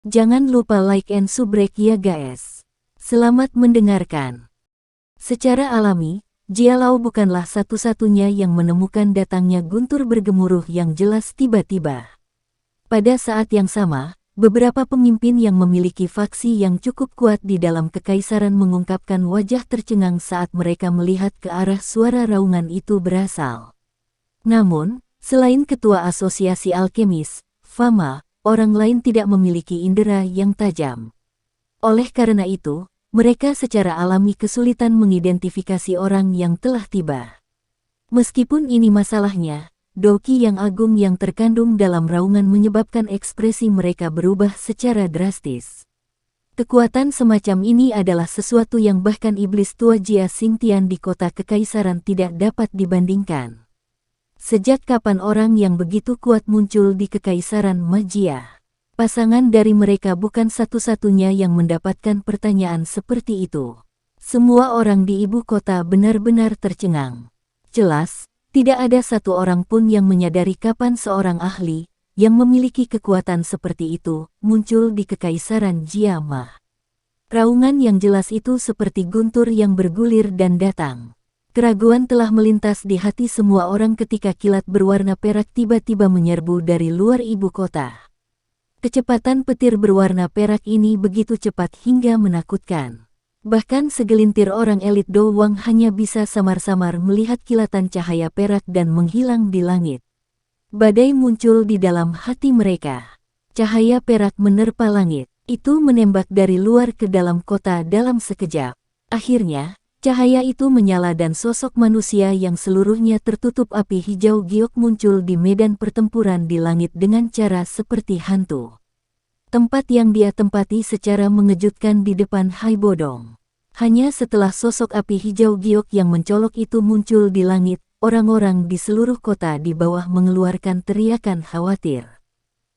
Jangan lupa like and subrek ya guys. Selamat mendengarkan. Secara alami, Jialau bukanlah satu-satunya yang menemukan datangnya guntur bergemuruh yang jelas tiba-tiba. Pada saat yang sama, beberapa pemimpin yang memiliki faksi yang cukup kuat di dalam kekaisaran mengungkapkan wajah tercengang saat mereka melihat ke arah suara raungan itu berasal. Namun, selain ketua asosiasi alkemis, Fama, orang lain tidak memiliki indera yang tajam. Oleh karena itu, mereka secara alami kesulitan mengidentifikasi orang yang telah tiba. Meskipun ini masalahnya, Doki yang agung yang terkandung dalam raungan menyebabkan ekspresi mereka berubah secara drastis. Kekuatan semacam ini adalah sesuatu yang bahkan iblis tua Jia Xingtian di kota kekaisaran tidak dapat dibandingkan. Sejak kapan orang yang begitu kuat muncul di kekaisaran Majia? Pasangan dari mereka bukan satu-satunya yang mendapatkan pertanyaan seperti itu. Semua orang di ibu kota benar-benar tercengang. Jelas, tidak ada satu orang pun yang menyadari kapan seorang ahli, yang memiliki kekuatan seperti itu, muncul di kekaisaran Jiama. Raungan yang jelas itu seperti guntur yang bergulir dan datang. Keraguan telah melintas di hati semua orang ketika kilat berwarna perak tiba-tiba menyerbu dari luar ibu kota. Kecepatan petir berwarna perak ini begitu cepat hingga menakutkan. Bahkan segelintir orang elit doang hanya bisa samar-samar melihat kilatan cahaya perak dan menghilang di langit. Badai muncul di dalam hati mereka. Cahaya perak menerpa langit. Itu menembak dari luar ke dalam kota dalam sekejap. Akhirnya, cahaya itu menyala dan sosok manusia yang seluruhnya tertutup api hijau giok muncul di medan pertempuran di langit dengan cara seperti hantu. Tempat yang dia tempati secara mengejutkan di depan Hai Bodong. Hanya setelah sosok api hijau giok yang mencolok itu muncul di langit, orang-orang di seluruh kota di bawah mengeluarkan teriakan khawatir.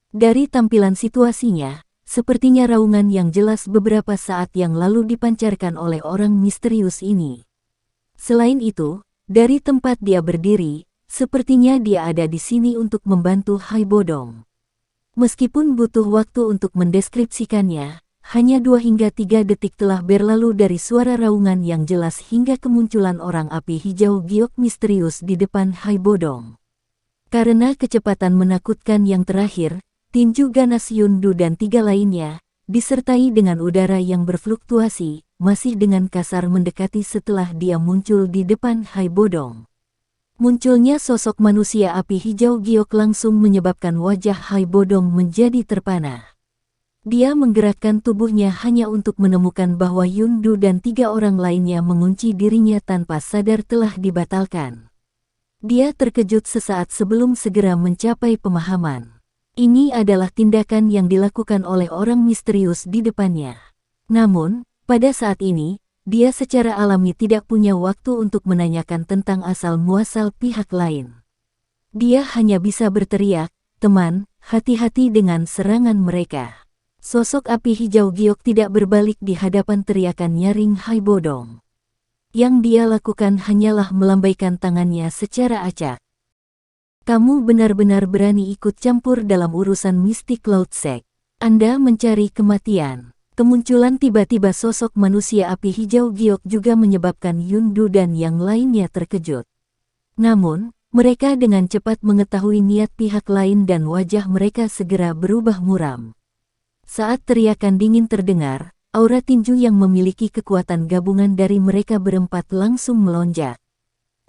Dari tampilan situasinya, sepertinya raungan yang jelas beberapa saat yang lalu dipancarkan oleh orang misterius ini. Selain itu, dari tempat dia berdiri, sepertinya dia ada di sini untuk membantu Hai Bodong. Meskipun butuh waktu untuk mendeskripsikannya, hanya 2 hingga 3 detik telah berlalu dari suara raungan yang jelas hingga kemunculan orang api hijau giok misterius di depan Hai Bodong. Karena kecepatan menakutkan yang terakhir, tinju ganas Yundu dan 3 lainnya, disertai dengan udara yang berfluktuasi, masih dengan kasar mendekati setelah dia muncul di depan Hai Bodong. Munculnya sosok manusia api hijau giok langsung menyebabkan wajah Hai Bodong menjadi terpana. Dia menggerakkan tubuhnya hanya untuk menemukan bahwa Yundu dan 3 orang lainnya mengunci dirinya tanpa sadar telah dibatalkan. Dia terkejut sesaat sebelum segera mencapai pemahaman. Ini adalah tindakan yang dilakukan oleh orang misterius di depannya. Namun, pada saat ini, dia secara alami tidak punya waktu untuk menanyakan tentang asal-muasal pihak lain. Dia hanya bisa berteriak, "Teman, hati-hati dengan serangan mereka." Sosok api hijau giok tidak berbalik di hadapan teriakan nyaring Hai Bodong. Yang dia lakukan hanyalah melambaikan tangannya secara acak. "Kamu benar-benar berani ikut campur dalam urusan mistik Cloud Sect. Anda mencari kematian." Kemunculan tiba-tiba sosok manusia api hijau giok juga menyebabkan Yundu dan yang lainnya terkejut. Namun, mereka dengan cepat mengetahui niat pihak lain dan wajah mereka segera berubah muram. Saat teriakan dingin terdengar, aura tinju yang memiliki kekuatan gabungan dari mereka berempat langsung melonjak.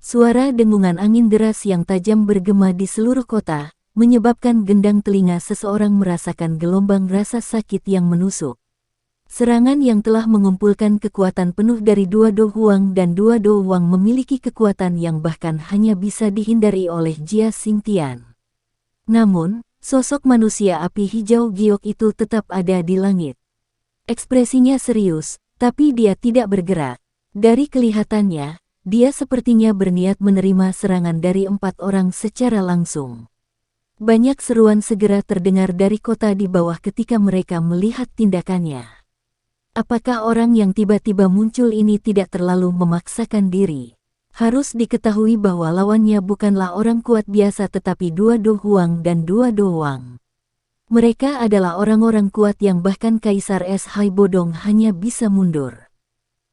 Suara dengungan angin deras yang tajam bergema di seluruh kota, menyebabkan gendang telinga seseorang merasakan gelombang rasa sakit yang menusuk. Serangan yang telah mengumpulkan kekuatan penuh dari 2 Do Huang dan 2 Do Wang memiliki kekuatan yang bahkan hanya bisa dihindari oleh Jia Xingtian. Namun, sosok manusia api hijau giok itu tetap ada di langit. Ekspresinya serius, tapi dia tidak bergerak. Dari kelihatannya, dia sepertinya berniat menerima serangan dari 4 orang secara langsung. Banyak seruan segera terdengar dari kota di bawah ketika mereka melihat tindakannya. Apakah orang yang tiba-tiba muncul ini tidak terlalu memaksakan diri? Harus diketahui bahwa lawannya bukanlah orang kuat biasa tetapi 2 Do Huang dan 2 Do Wang. Mereka adalah orang-orang kuat yang bahkan Kaisar Es Hai Bodong hanya bisa mundur.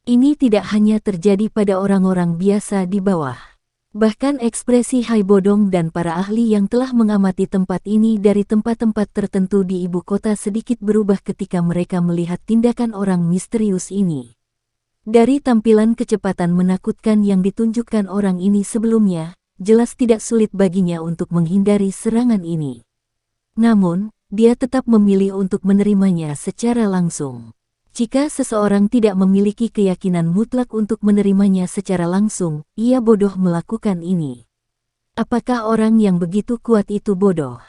Ini tidak hanya terjadi pada orang-orang biasa di bawah. Bahkan ekspresi Hai Bodong dan para ahli yang telah mengamati tempat ini dari tempat-tempat tertentu di ibu kota sedikit berubah ketika mereka melihat tindakan orang misterius ini. Dari tampilan kecepatan menakutkan yang ditunjukkan orang ini sebelumnya, jelas tidak sulit baginya untuk menghindari serangan ini. Namun, dia tetap memilih untuk menerimanya secara langsung. Jika seseorang tidak memiliki keyakinan mutlak untuk menerimanya secara langsung, ia bodoh melakukan ini. Apakah orang yang begitu kuat itu bodoh?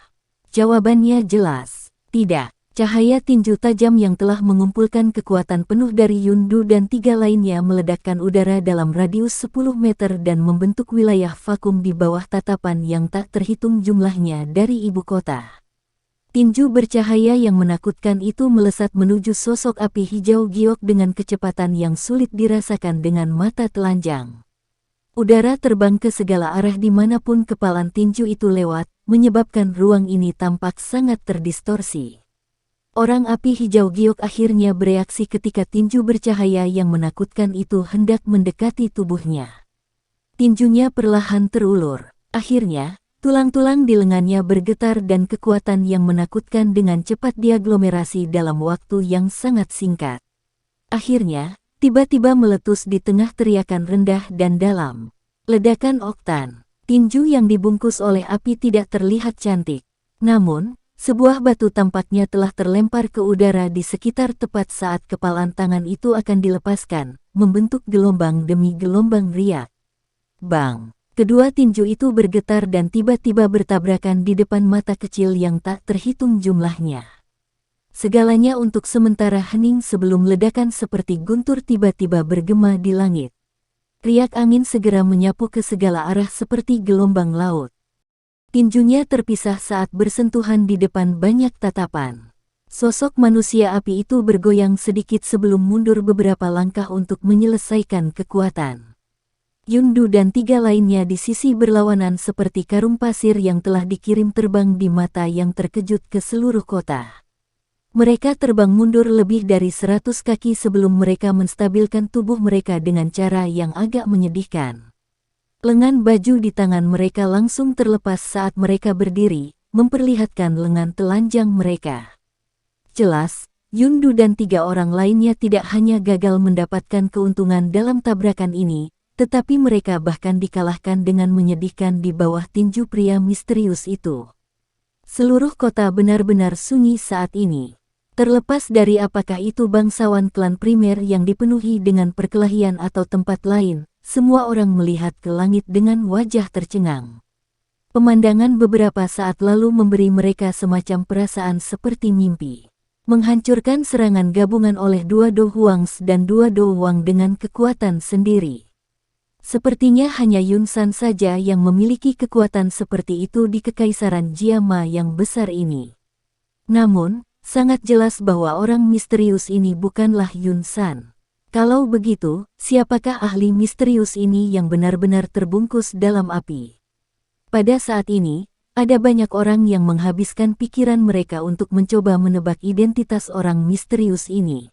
Jawabannya jelas, tidak. Cahaya tinju tajam yang telah mengumpulkan kekuatan penuh dari Yundu dan 3 lainnya meledakkan udara dalam radius 10 meter dan membentuk wilayah vakum di bawah tatapan yang tak terhitung jumlahnya dari ibu kota. Tinju bercahaya yang menakutkan itu melesat menuju sosok api hijau giok dengan kecepatan yang sulit dirasakan dengan mata telanjang. Udara terbang ke segala arah dimanapun kepalan tinju itu lewat, menyebabkan ruang ini tampak sangat terdistorsi. Orang api hijau giok akhirnya bereaksi ketika tinju bercahaya yang menakutkan itu hendak mendekati tubuhnya. Tinjunya perlahan terulur. Akhirnya, tulang-tulang di lengannya bergetar dan kekuatan yang menakutkan dengan cepat diaglomerasi dalam waktu yang sangat singkat. Akhirnya, tiba-tiba meletus di tengah teriakan rendah dan dalam. Ledakan oktan. Tinju yang dibungkus oleh api tidak terlihat cantik. Namun, sebuah batu tampaknya telah terlempar ke udara di sekitar tepat saat kepalan tangan itu akan dilepaskan, membentuk gelombang demi gelombang riak. Bang! Kedua tinju itu bergetar dan tiba-tiba bertabrakan di depan mata kecil yang tak terhitung jumlahnya. Segalanya untuk sementara hening sebelum ledakan seperti guntur tiba-tiba bergema di langit. Riak angin segera menyapu ke segala arah seperti gelombang laut. Tinjunya terpisah saat bersentuhan di depan banyak tatapan. Sosok manusia api itu bergoyang sedikit sebelum mundur beberapa langkah untuk menyelesaikan kekuatan. Yundu dan 3 lainnya di sisi berlawanan seperti karung pasir yang telah dikirim terbang di mata yang terkejut ke seluruh kota. Mereka terbang mundur lebih dari 100 kaki sebelum mereka menstabilkan tubuh mereka dengan cara yang agak menyedihkan. Lengan baju di tangan mereka langsung terlepas saat mereka berdiri, memperlihatkan lengan telanjang mereka. Jelas, Yundu dan 3 orang lainnya tidak hanya gagal mendapatkan keuntungan dalam tabrakan ini, tetapi mereka bahkan dikalahkan dengan menyedihkan di bawah tinju pria misterius itu. Seluruh kota benar-benar sunyi saat ini. Terlepas dari apakah itu bangsawan klan primer yang dipenuhi dengan perkelahian atau tempat lain, semua orang melihat ke langit dengan wajah tercengang. Pemandangan beberapa saat lalu memberi mereka semacam perasaan seperti mimpi. Menghancurkan serangan gabungan oleh 2 Do Huangs dan 2 Do Huang dengan kekuatan sendiri. Sepertinya hanya Yun San saja yang memiliki kekuatan seperti itu di Kekaisaran Jiama yang besar ini. Namun, sangat jelas bahwa orang misterius ini bukanlah Yun San. Kalau begitu, siapakah ahli misterius ini yang benar-benar terbungkus dalam api? Pada saat ini, ada banyak orang yang menghabiskan pikiran mereka untuk mencoba menebak identitas orang misterius ini.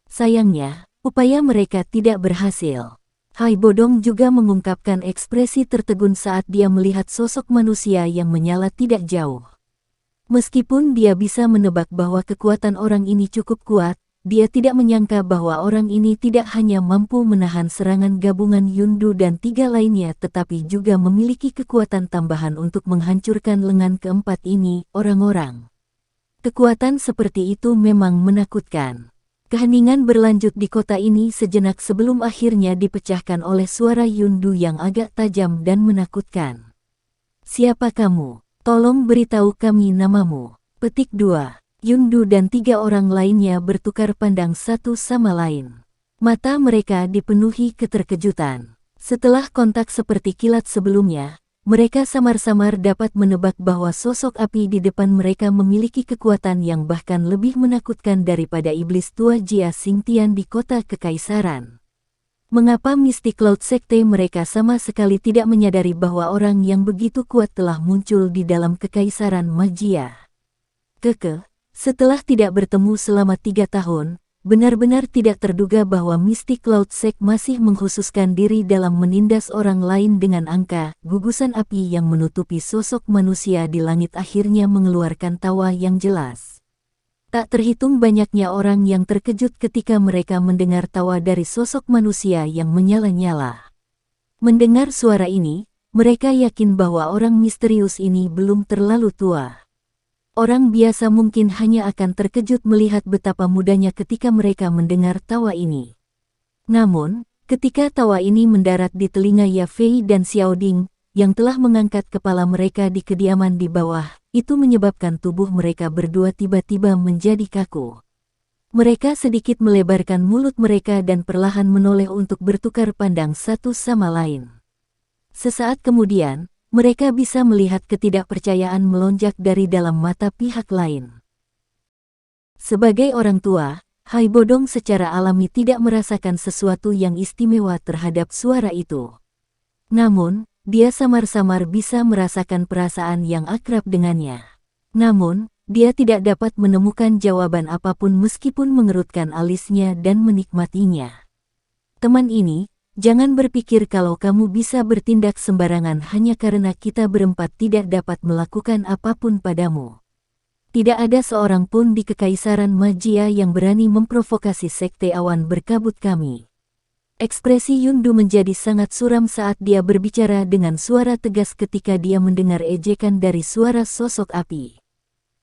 Sayangnya, upaya mereka tidak berhasil. Hai Bodong juga mengungkapkan ekspresi tertegun saat dia melihat sosok manusia yang menyala tidak jauh. Meskipun dia bisa menebak bahwa kekuatan orang ini cukup kuat, dia tidak menyangka bahwa orang ini tidak hanya mampu menahan serangan gabungan Yundu dan 3 lainnya tetapi juga memiliki kekuatan tambahan untuk menghancurkan lengan keempat ini, orang-orang. Kekuatan seperti itu memang menakutkan. Keheningan berlanjut di kota ini sejenak sebelum akhirnya dipecahkan oleh suara Yundu yang agak tajam dan menakutkan. Siapa kamu? Tolong beritahu kami namamu. Petik 2. Yundu dan 3 orang lainnya bertukar pandang satu sama lain. Mata mereka dipenuhi keterkejutan. Setelah kontak seperti kilat sebelumnya, mereka samar-samar dapat menebak bahwa sosok api di depan mereka memiliki kekuatan yang bahkan lebih menakutkan daripada iblis tua Jia Xingtian di kota Kekaisaran. Mengapa Mystic Cloud Sekte mereka sama sekali tidak menyadari bahwa orang yang begitu kuat telah muncul di dalam Kekaisaran Magia? Keke, setelah tidak bertemu selama 3 tahun, benar-benar tidak terduga bahwa Mystic Cloud Sect masih mengkhususkan diri dalam menindas orang lain dengan angka. Gugusan api yang menutupi sosok manusia di langit akhirnya mengeluarkan tawa yang jelas. Tak terhitung banyaknya orang yang terkejut ketika mereka mendengar tawa dari sosok manusia yang menyala-nyala. Mendengar suara ini, mereka yakin bahwa orang misterius ini belum terlalu tua. Orang biasa mungkin hanya akan terkejut melihat betapa mudanya ketika mereka mendengar tawa ini. Namun, ketika tawa ini mendarat di telinga Ya Fei dan Xiao Ding, yang telah mengangkat kepala mereka di kediaman di bawah, itu menyebabkan tubuh mereka berdua tiba-tiba menjadi kaku. Mereka sedikit melebarkan mulut mereka dan perlahan menoleh untuk bertukar pandang satu sama lain. Sesaat kemudian, mereka bisa melihat ketidakpercayaan melonjak dari dalam mata pihak lain. Sebagai orang tua, Hai Bodong secara alami tidak merasakan sesuatu yang istimewa terhadap suara itu. Namun, dia samar-samar bisa merasakan perasaan yang akrab dengannya. Namun, dia tidak dapat menemukan jawaban apapun meskipun mengerutkan alisnya dan menikmatinya. Teman ini, jangan berpikir kalau kamu bisa bertindak sembarangan hanya karena kita berempat tidak dapat melakukan apapun padamu. Tidak ada seorang pun di Kekaisaran Magia yang berani memprovokasi Sekte Awan Berkabut kami. Ekspresi Yundu menjadi sangat suram saat dia berbicara dengan suara tegas ketika dia mendengar ejekan dari suara sosok api.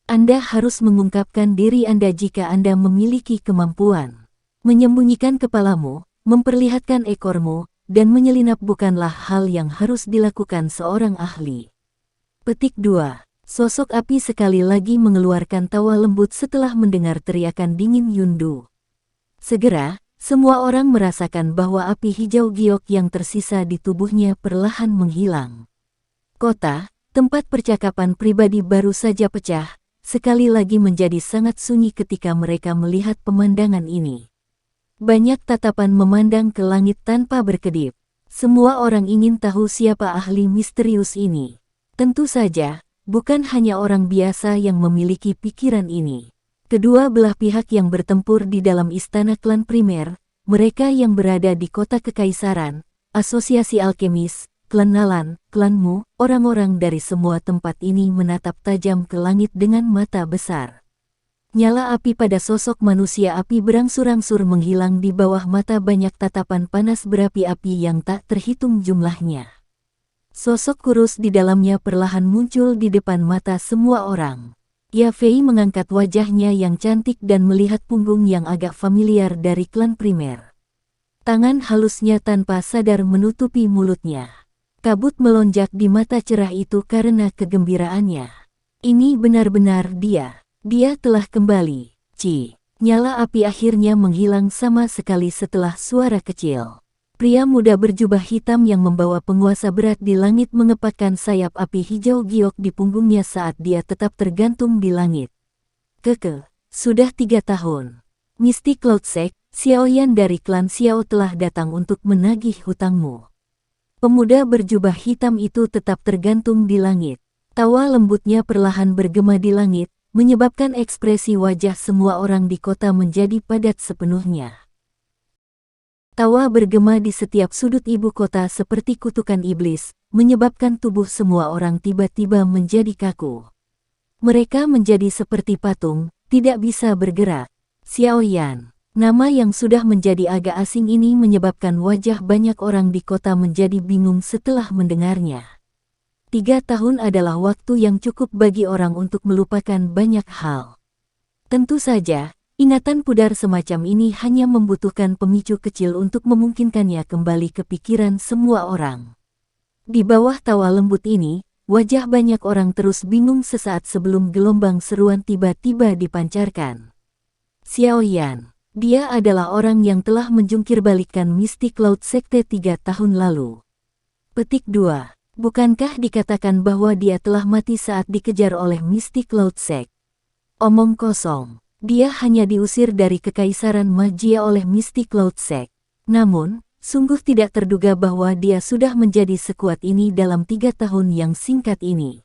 Anda harus mengungkapkan diri Anda jika Anda memiliki kemampuan. Menyembunyikan kepalamu, memperlihatkan ekormu, dan menyelinap bukanlah hal yang harus dilakukan seorang ahli. Petik 2. Sosok api sekali lagi mengeluarkan tawa lembut setelah mendengar teriakan dingin Yundu. Segera, semua orang merasakan bahwa api hijau giok yang tersisa di tubuhnya perlahan menghilang. Kota, tempat percakapan pribadi baru saja pecah, sekali lagi menjadi sangat sunyi ketika mereka melihat pemandangan ini. Banyak tatapan memandang ke langit tanpa berkedip. Semua orang ingin tahu siapa ahli misterius ini. Tentu saja, bukan hanya orang biasa yang memiliki pikiran ini. Kedua belah pihak yang bertempur di dalam istana klan primer, mereka yang berada di kota kekaisaran, asosiasi alkemis, klan Nalan, klanmu, orang-orang dari semua tempat ini menatap tajam ke langit dengan mata besar. Nyala api pada sosok manusia api berangsur-angsur menghilang di bawah mata banyak tatapan panas berapi-api yang tak terhitung jumlahnya. Sosok kurus di dalamnya perlahan muncul di depan mata semua orang. Ya Fei mengangkat wajahnya yang cantik dan melihat punggung yang agak familiar dari klan primer. Tangan halusnya tanpa sadar menutupi mulutnya. Kabut melonjak di mata cerah itu karena kegembiraannya. Ini benar-benar dia. Dia telah kembali. Nyala api akhirnya menghilang sama sekali setelah suara kecil. Pria muda berjubah hitam yang membawa penguasa berat di langit mengepakkan sayap api hijau giok di punggungnya saat dia tetap tergantung di langit. Keke, sudah 3 tahun. Mystic Cloud Sect, Xiaoyan dari klan Xiao telah datang untuk menagih hutangmu. Pemuda berjubah hitam itu tetap tergantung di langit. Tawa lembutnya perlahan bergema di langit, menyebabkan ekspresi wajah semua orang di kota menjadi padat sepenuhnya. Tawa bergema di setiap sudut ibu kota seperti kutukan iblis, menyebabkan tubuh semua orang tiba-tiba menjadi kaku. Mereka menjadi seperti patung, tidak bisa bergerak. Xiaoyan, nama yang sudah menjadi agak asing ini menyebabkan wajah banyak orang di kota menjadi bingung setelah mendengarnya. 3 tahun adalah waktu yang cukup bagi orang untuk melupakan banyak hal. Tentu saja, ingatan pudar semacam ini hanya membutuhkan pemicu kecil untuk memungkinkannya kembali ke pikiran semua orang. Di bawah tawa lembut ini, wajah banyak orang terus bingung sesaat sebelum gelombang seruan tiba-tiba dipancarkan. Xiaoyan, dia adalah orang yang telah menjungkirbalikkan Mystic Cloud Sekte 3 tahun lalu. Petik 2. Bukankah dikatakan bahwa dia telah mati saat dikejar oleh Mystic Cloud Sect? Omong kosong. Dia hanya diusir dari Kekaisaran Magia oleh Mystic Cloud Sect. Namun, sungguh tidak terduga bahwa dia sudah menjadi sekuat ini dalam 3 tahun yang singkat ini.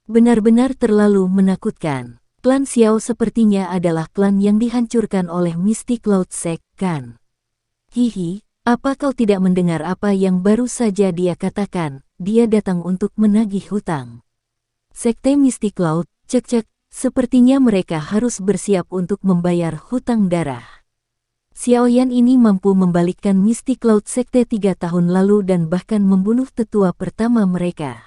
Benar-benar terlalu menakutkan. Klan Xiao sepertinya adalah klan yang dihancurkan oleh Misty Cloud Sect, kan? Hihi, apa kau tidak mendengar apa yang baru saja dia katakan? Dia datang untuk menagih hutang. Sekte Misty Cloud, cek-cek, sepertinya mereka harus bersiap untuk membayar hutang darah. Xiaoyan ini mampu membalikkan Misty Cloud Sekte 3 tahun lalu dan bahkan membunuh tetua pertama mereka.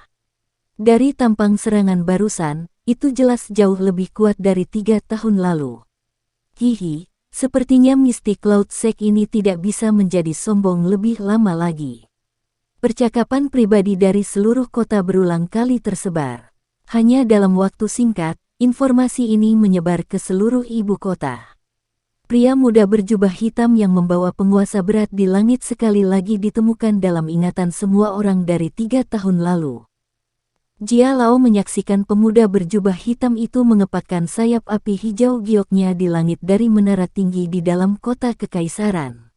Dari tampang serangan barusan, itu jelas jauh lebih kuat dari 3 tahun lalu. Hihi, sepertinya Misty Cloud Sect ini tidak bisa menjadi sombong lebih lama lagi. Percakapan pribadi dari seluruh kota berulang kali tersebar. Hanya dalam waktu singkat, informasi ini menyebar ke seluruh ibu kota. Pria muda berjubah hitam yang membawa penguasa berat di langit sekali lagi ditemukan dalam ingatan semua orang dari 3 tahun lalu. Jia Lao menyaksikan pemuda berjubah hitam itu mengepakkan sayap api hijau gioknya di langit dari menara tinggi di dalam kota kekaisaran.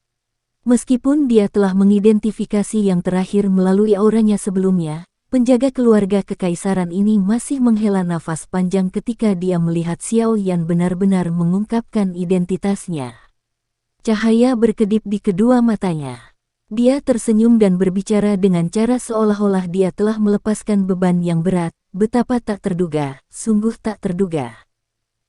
Meskipun dia telah mengidentifikasi yang terakhir melalui auranya sebelumnya, penjaga keluarga kekaisaran ini masih menghela nafas panjang ketika dia melihat Xiao Yan benar-benar mengungkapkan identitasnya. Cahaya berkedip di kedua matanya. Dia tersenyum dan berbicara dengan cara seolah-olah dia telah melepaskan beban yang berat. Betapa tak terduga, sungguh tak terduga.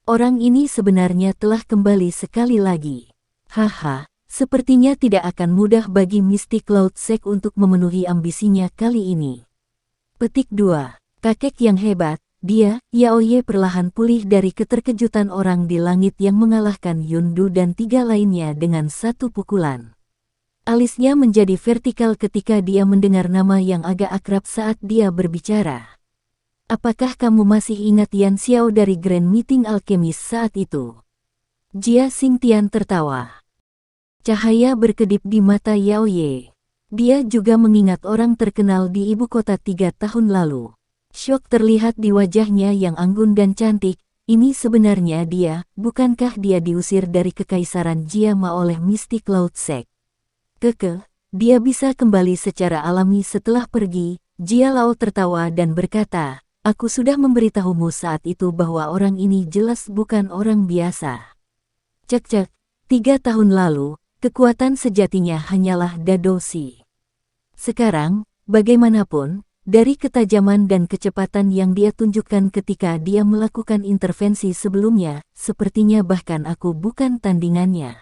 Orang ini sebenarnya telah kembali sekali lagi. Haha, sepertinya tidak akan mudah bagi Misty Cloud Sect untuk memenuhi ambisinya kali ini. Petik 2. Kakek yang hebat, dia, Yao Ye perlahan pulih dari keterkejutan orang di langit yang mengalahkan Yundu dan 3 lainnya dengan satu pukulan. Alisnya menjadi vertikal ketika dia mendengar nama yang agak akrab saat dia berbicara. Apakah kamu masih ingat Yan Xiao dari Grand Meeting Alkemis saat itu? Jia Xingtian tertawa. Cahaya berkedip di mata Yao Ye. Dia juga mengingat orang terkenal di ibu kota 3 tahun lalu. Syok terlihat di wajahnya yang anggun dan cantik. Ini sebenarnya dia, bukankah dia diusir dari kekaisaran Jiama oleh Misty Cloud Sect? Dia bisa kembali secara alami setelah pergi. Jia Lao tertawa dan berkata, aku sudah memberitahumu saat itu bahwa orang ini jelas bukan orang biasa. Cek-cek, 3 tahun lalu, kekuatan sejatinya hanyalah Dadoshi. Sekarang, bagaimanapun, dari ketajaman dan kecepatan yang dia tunjukkan ketika dia melakukan intervensi sebelumnya, sepertinya bahkan aku bukan tandingannya.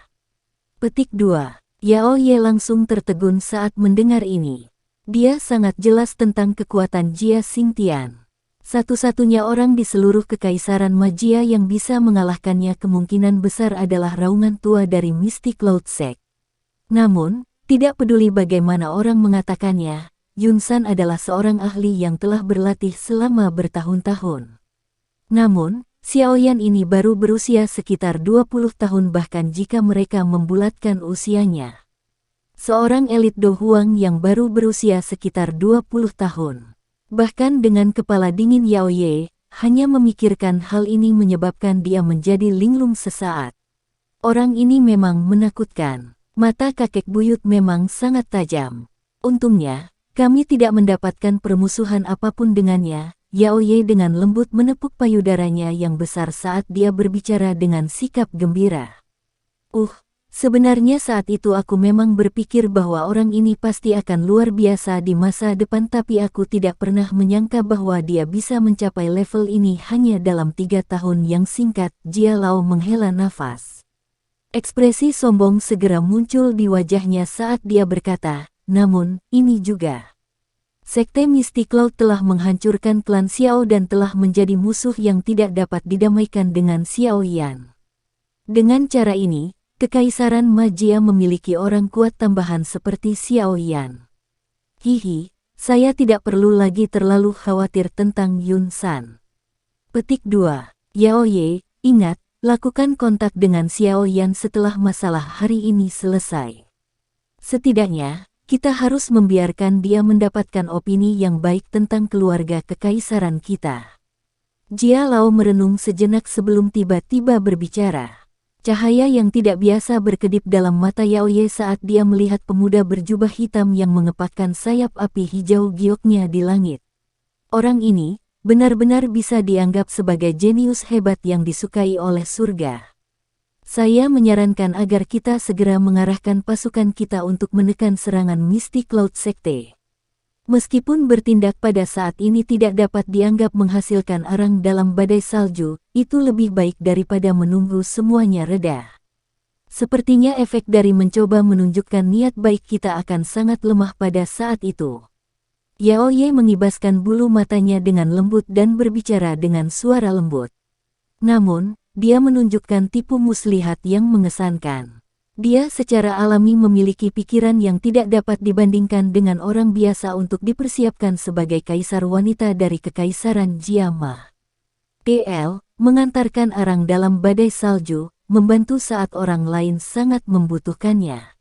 Petik 2. Yao Ye langsung tertegun saat mendengar ini. Dia sangat jelas tentang kekuatan Jia Xingtian. Satu-satunya orang di seluruh kekaisaran magia yang bisa mengalahkannya kemungkinan besar adalah raungan tua dari Misty Cloud Sect. Namun, tidak peduli bagaimana orang mengatakannya, Yun San adalah seorang ahli yang telah berlatih selama bertahun-tahun. Namun, Xiao Yan ini baru berusia sekitar 20 tahun bahkan jika mereka membulatkan usianya. Seorang elit Do Huang yang baru berusia sekitar 20 tahun. Bahkan dengan kepala dingin Yao Ye, hanya memikirkan hal ini menyebabkan dia menjadi linglung sesaat. Orang ini memang menakutkan. Mata kakek buyut memang sangat tajam. Untungnya, kami tidak mendapatkan permusuhan apapun dengannya. Yao Ye dengan lembut menepuk payudaranya yang besar saat dia berbicara dengan sikap gembira. Sebenarnya saat itu aku memang berpikir bahwa orang ini pasti akan luar biasa di masa depan tapi aku tidak pernah menyangka bahwa dia bisa mencapai level ini hanya dalam 3 tahun yang singkat. Jia Lao menghela nafas. Ekspresi sombong segera muncul di wajahnya saat dia berkata, namun, ini juga. Sekte Misty Cloud telah menghancurkan klan Xiao dan telah menjadi musuh yang tidak dapat didamaikan dengan Xiao Yan. Dengan cara ini, Kekaisaran Magia memiliki orang kuat tambahan seperti Xiao Yan. Hihi, saya tidak perlu lagi terlalu khawatir tentang Yun San. Petik 2. Yao Ye, ingat, lakukan kontak dengan Xiao Yan setelah masalah hari ini selesai. Setidaknya, kita harus membiarkan dia mendapatkan opini yang baik tentang keluarga kekaisaran kita. Jia Lao merenung sejenak sebelum tiba-tiba berbicara. Cahaya yang tidak biasa berkedip dalam mata Yao Ye saat dia melihat pemuda berjubah hitam yang mengepakkan sayap api hijau gioknya di langit. Orang ini, benar-benar bisa dianggap sebagai jenius hebat yang disukai oleh surga. Saya menyarankan agar kita segera mengarahkan pasukan kita untuk menekan serangan Misty Cloud Sekte. Meskipun bertindak pada saat ini tidak dapat dianggap menghasilkan arang dalam badai salju, itu lebih baik daripada menunggu semuanya reda. Sepertinya efek dari mencoba menunjukkan niat baik kita akan sangat lemah pada saat itu. Yao Ye mengibaskan bulu matanya dengan lembut dan berbicara dengan suara lembut. Namun, dia menunjukkan tipu muslihat yang mengesankan. Dia secara alami memiliki pikiran yang tidak dapat dibandingkan dengan orang biasa untuk dipersiapkan sebagai kaisar wanita dari kekaisaran Jiama. TL, mengantarkan arang dalam badai salju, membantu saat orang lain sangat membutuhkannya.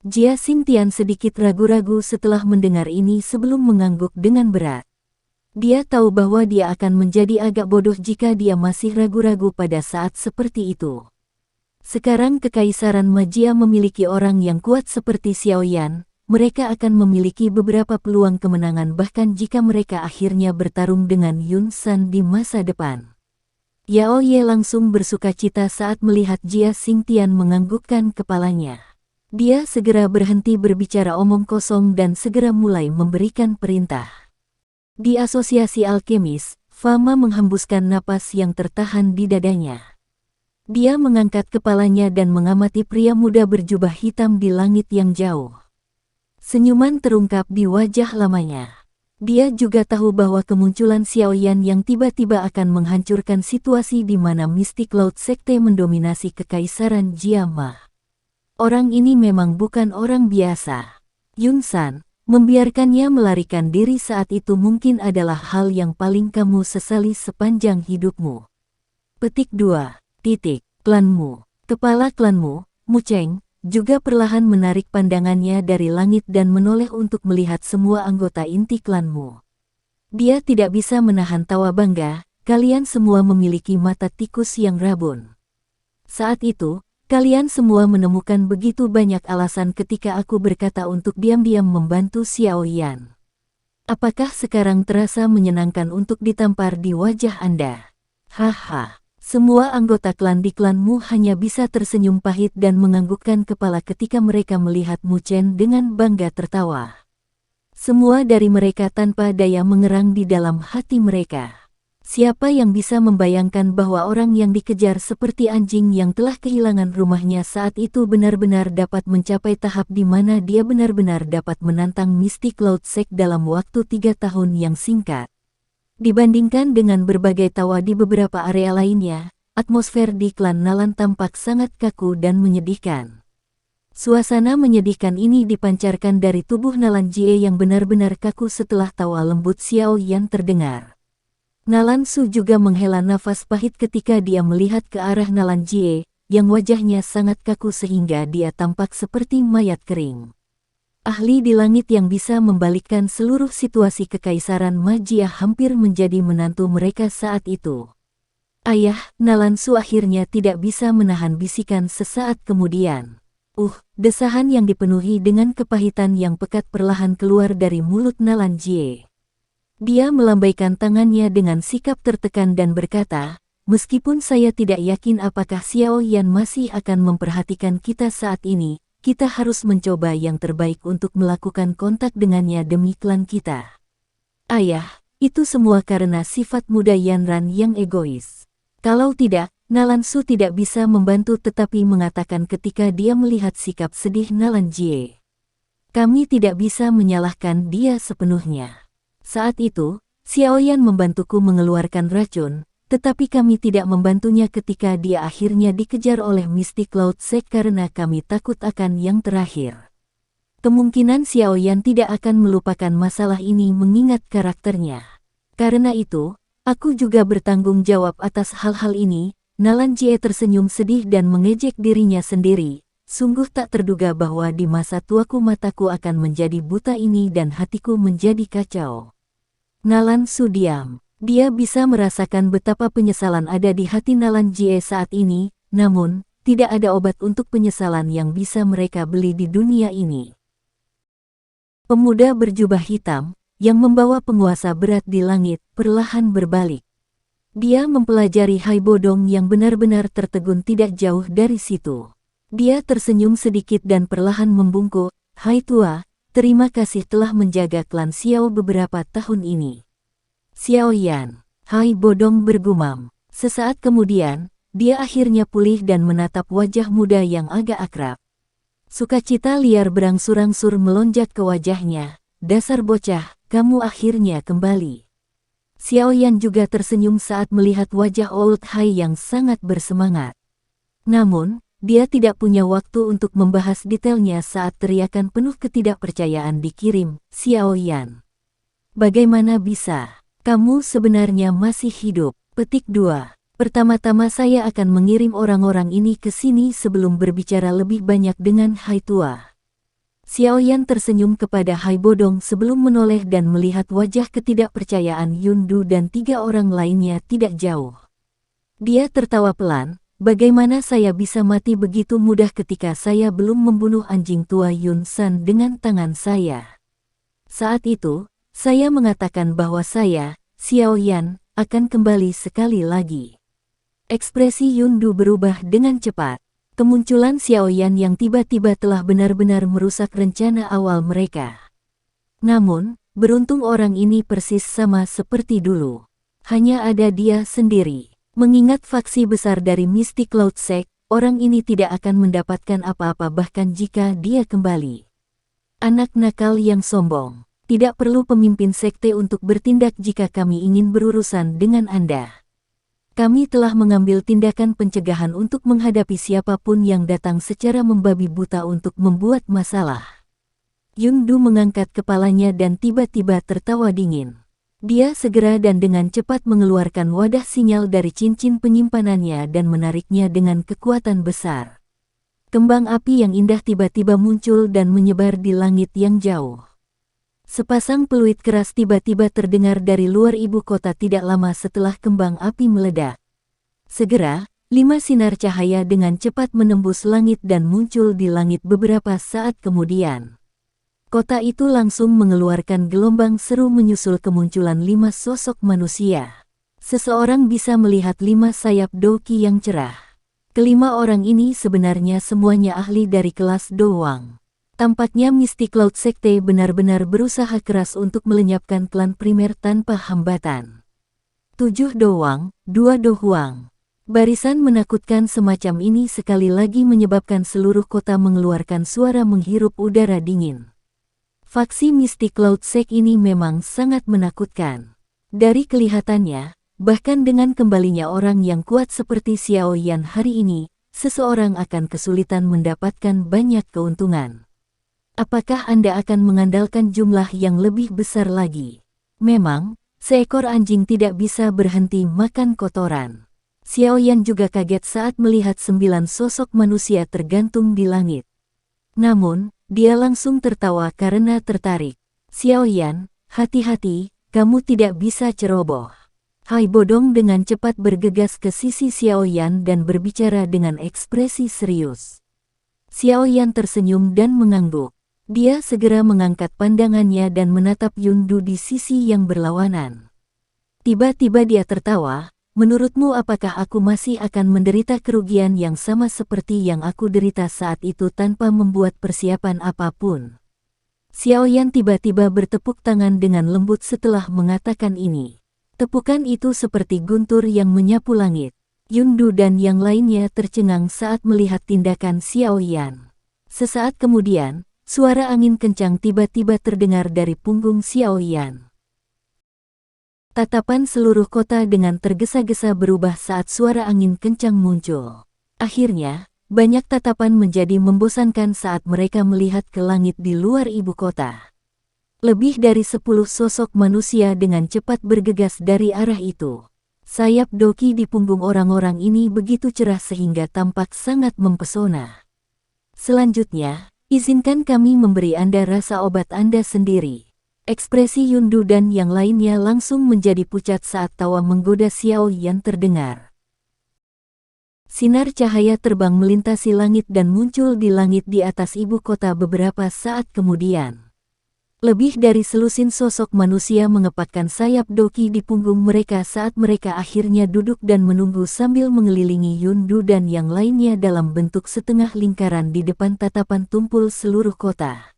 Jia Xingtian sedikit ragu-ragu setelah mendengar ini sebelum mengangguk dengan berat. Dia tahu bahwa dia akan menjadi agak bodoh jika dia masih ragu-ragu pada saat seperti itu. Sekarang kekaisaran Majia memiliki orang yang kuat seperti Xiao Yan, mereka akan memiliki beberapa peluang kemenangan bahkan jika mereka akhirnya bertarung dengan Yun San di masa depan. Yao Ye langsung bersukacita saat melihat Jia Xingtian menganggukkan kepalanya. Dia segera berhenti berbicara omong kosong dan segera mulai memberikan perintah. Di asosiasi alkemis, Fama menghembuskan napas yang tertahan di dadanya. Dia mengangkat kepalanya dan mengamati pria muda berjubah hitam di langit yang jauh. Senyuman terungkap di wajah lamanya. Dia juga tahu bahwa kemunculan Xiao Yan yang tiba-tiba akan menghancurkan situasi di mana Misty Cloud Sekte mendominasi kekaisaran Jiama. Orang ini memang bukan orang biasa. Yun San, membiarkannya melarikan diri saat itu mungkin adalah hal yang paling kamu sesali sepanjang hidupmu. Petik 2. Klanmu. Kepala klanmu, Mu Cheng, juga perlahan menarik pandangannya dari langit dan menoleh untuk melihat semua anggota inti klanmu. Dia tidak bisa menahan tawa bangga, kalian semua memiliki mata tikus yang rabun. Saat itu, kalian semua menemukan begitu banyak alasan ketika aku berkata untuk diam-diam membantu Xiao Yan. Apakah sekarang terasa menyenangkan untuk ditampar di wajah Anda? Haha. Semua anggota klan di klanmu hanya bisa tersenyum pahit dan menganggukkan kepala ketika mereka melihat Mu Chen dengan bangga tertawa. Semua dari mereka tanpa daya mengerang di dalam hati mereka. Siapa yang bisa membayangkan bahwa orang yang dikejar seperti anjing yang telah kehilangan rumahnya saat itu benar-benar dapat mencapai tahap di mana dia benar-benar dapat menantang Misty Cloud Sect dalam waktu 3 tahun yang singkat. Dibandingkan dengan berbagai tawa di beberapa area lainnya, atmosfer di klan Nalan tampak sangat kaku dan menyedihkan. Suasana menyedihkan ini dipancarkan dari tubuh Nalan Jie yang benar-benar kaku setelah tawa lembut Xiao Yan terdengar. Nalan Su juga menghela nafas pahit ketika dia melihat ke arah Nalan Jie, yang wajahnya sangat kaku sehingga dia tampak seperti mayat kering. Ahli di langit yang bisa membalikkan seluruh situasi kekaisaran Majia hampir menjadi menantu mereka saat itu. Ayah, Nalan Su akhirnya tidak bisa menahan bisikan sesaat kemudian. Desahan yang dipenuhi dengan kepahitan yang pekat perlahan keluar dari mulut Nalan Jie. Dia melambaikan tangannya dengan sikap tertekan dan berkata, meskipun saya tidak yakin apakah Xiao Yan masih akan memperhatikan kita saat ini, kita harus mencoba yang terbaik untuk melakukan kontak dengannya demi klan kita. Ayah, itu semua karena sifat muda Yanran yang egois. Kalau tidak, Nalan Su tidak bisa membantu tetapi mengatakan ketika dia melihat sikap sedih Nalan Jie. Kami tidak bisa menyalahkan dia sepenuhnya. Saat itu, Xiao Yan membantuku mengeluarkan racun, tetapi kami tidak membantunya ketika dia akhirnya dikejar oleh Misty Cloud Sect karena kami takut akan yang terakhir. Kemungkinan Xiao Yan tidak akan melupakan masalah ini mengingat karakternya. Karena itu, aku juga bertanggung jawab atas hal-hal ini. Nalan Jie tersenyum sedih dan mengejek dirinya sendiri. Sungguh tak terduga bahwa di masa tuaku mataku akan menjadi buta ini dan hatiku menjadi kacau. Nalan Su diam. Dia bisa merasakan betapa penyesalan ada di hati Nalan Jie saat ini, namun, tidak ada obat untuk penyesalan yang bisa mereka beli di dunia ini. Pemuda berjubah hitam, yang membawa penguasa berat di langit, perlahan berbalik. Dia mempelajari Hai Bodong yang benar-benar tertegun tidak jauh dari situ. Dia tersenyum sedikit dan perlahan membungkuk, "Hai Tua, terima kasih telah menjaga klan Xiao beberapa tahun ini." "Xiao Yan," Hai Bodong bergumam. Sesaat kemudian, dia akhirnya pulih dan menatap wajah muda yang agak akrab. Sukacita liar berangsur-angsur melonjak ke wajahnya. "Dasar bocah, kamu akhirnya kembali." Xiao Yan juga tersenyum saat melihat wajah Old Hai yang sangat bersemangat. Namun, dia tidak punya waktu untuk membahas detailnya saat teriakan penuh ketidakpercayaan dikirim. "Xiao Yan, bagaimana bisa? Kamu sebenarnya masih hidup?" Petik 2. "Pertama-tama saya akan mengirim orang-orang ini ke sini sebelum berbicara lebih banyak dengan Hai Tua." Xiao Yan tersenyum kepada Hai Bodong sebelum menoleh dan melihat wajah ketidakpercayaan Yundu dan 3 orang lainnya tidak jauh. Dia tertawa pelan, "Bagaimana saya bisa mati begitu mudah ketika saya belum membunuh anjing tua Yun San dengan tangan saya? Saat itu, saya mengatakan bahwa saya, Xiao Yan, akan kembali sekali lagi." Ekspresi Yundu berubah dengan cepat. Kemunculan Xiao Yan yang tiba-tiba telah benar-benar merusak rencana awal mereka. Namun, beruntung orang ini persis sama seperti dulu. Hanya ada dia sendiri. Mengingat faksi besar dari Mystic Cloud Sect, orang ini tidak akan mendapatkan apa-apa bahkan jika dia kembali. Anak nakal yang sombong. Tidak perlu pemimpin sekte untuk bertindak jika kami ingin berurusan dengan Anda. Kami telah mengambil tindakan pencegahan untuk menghadapi siapapun yang datang secara membabi buta untuk membuat masalah. Yundu mengangkat kepalanya dan tiba-tiba tertawa dingin. Dia segera dan dengan cepat mengeluarkan wadah sinyal dari cincin penyimpanannya dan menariknya dengan kekuatan besar. Kembang api yang indah tiba-tiba muncul dan menyebar di langit yang jauh. Sepasang peluit keras tiba-tiba terdengar dari luar ibu kota tidak lama setelah kembang api meledak. Segera, 5 sinar cahaya dengan cepat menembus langit dan muncul di langit beberapa saat kemudian. Kota itu langsung mengeluarkan gelombang seru menyusul kemunculan 5 sosok manusia. Seseorang bisa melihat 5 sayap Doki yang cerah. Kelima orang ini sebenarnya semuanya ahli dari kelas Dowang. Tampaknya Mystic Cloud Sekte benar-benar berusaha keras untuk melenyapkan klan primer tanpa hambatan. 7 Dowang, 2 Dohuang. Barisan menakutkan semacam ini sekali lagi menyebabkan seluruh kota mengeluarkan suara menghirup udara dingin. Faksi Mystic Cloud Sect ini memang sangat menakutkan. Dari kelihatannya, bahkan dengan kembalinya orang yang kuat seperti Xiao Yan hari ini, seseorang akan kesulitan mendapatkan banyak keuntungan. Apakah Anda akan mengandalkan jumlah yang lebih besar lagi? Memang, seekor anjing tidak bisa berhenti makan kotoran. Xiao Yan juga kaget saat melihat 9 sosok manusia tergantung di langit. Namun, dia langsung tertawa karena tertarik. "Xiao Yan, hati-hati, kamu tidak bisa ceroboh." Hai Bodong dengan cepat bergegas ke sisi Xiao Yan dan berbicara dengan ekspresi serius. Xiao Yan tersenyum dan mengangguk. Dia segera mengangkat pandangannya dan menatap Yundu di sisi yang berlawanan. Tiba-tiba dia tertawa, "Menurutmu apakah aku masih akan menderita kerugian yang sama seperti yang aku derita saat itu tanpa membuat persiapan apapun?" Xiao Yan tiba-tiba bertepuk tangan dengan lembut setelah mengatakan ini. Tepukan itu seperti guntur yang menyapu langit. Yundu dan yang lainnya tercengang saat melihat tindakan Xiao Yan. Sesaat kemudian, suara angin kencang tiba-tiba terdengar dari punggung Xiao Yan. Tatapan seluruh kota dengan tergesa-gesa berubah saat suara angin kencang muncul. Akhirnya, banyak tatapan menjadi membosankan saat mereka melihat ke langit di luar ibu kota. Lebih dari 10 sosok manusia dengan cepat bergegas dari arah itu. Sayap Doki di punggung orang-orang ini begitu cerah sehingga tampak sangat mempesona. Selanjutnya, izinkan kami memberi Anda rasa obat Anda sendiri. Ekspresi Yundu dan yang lainnya langsung menjadi pucat saat tawa menggoda Xiao Yan terdengar. Sinar cahaya terbang melintasi langit dan muncul di langit di atas ibu kota beberapa saat kemudian. Lebih dari selusin sosok manusia mengepakkan sayap Doki di punggung mereka saat mereka akhirnya duduk dan menunggu sambil mengelilingi Yundu dan yang lainnya dalam bentuk setengah lingkaran di depan tatapan tumpul seluruh kota.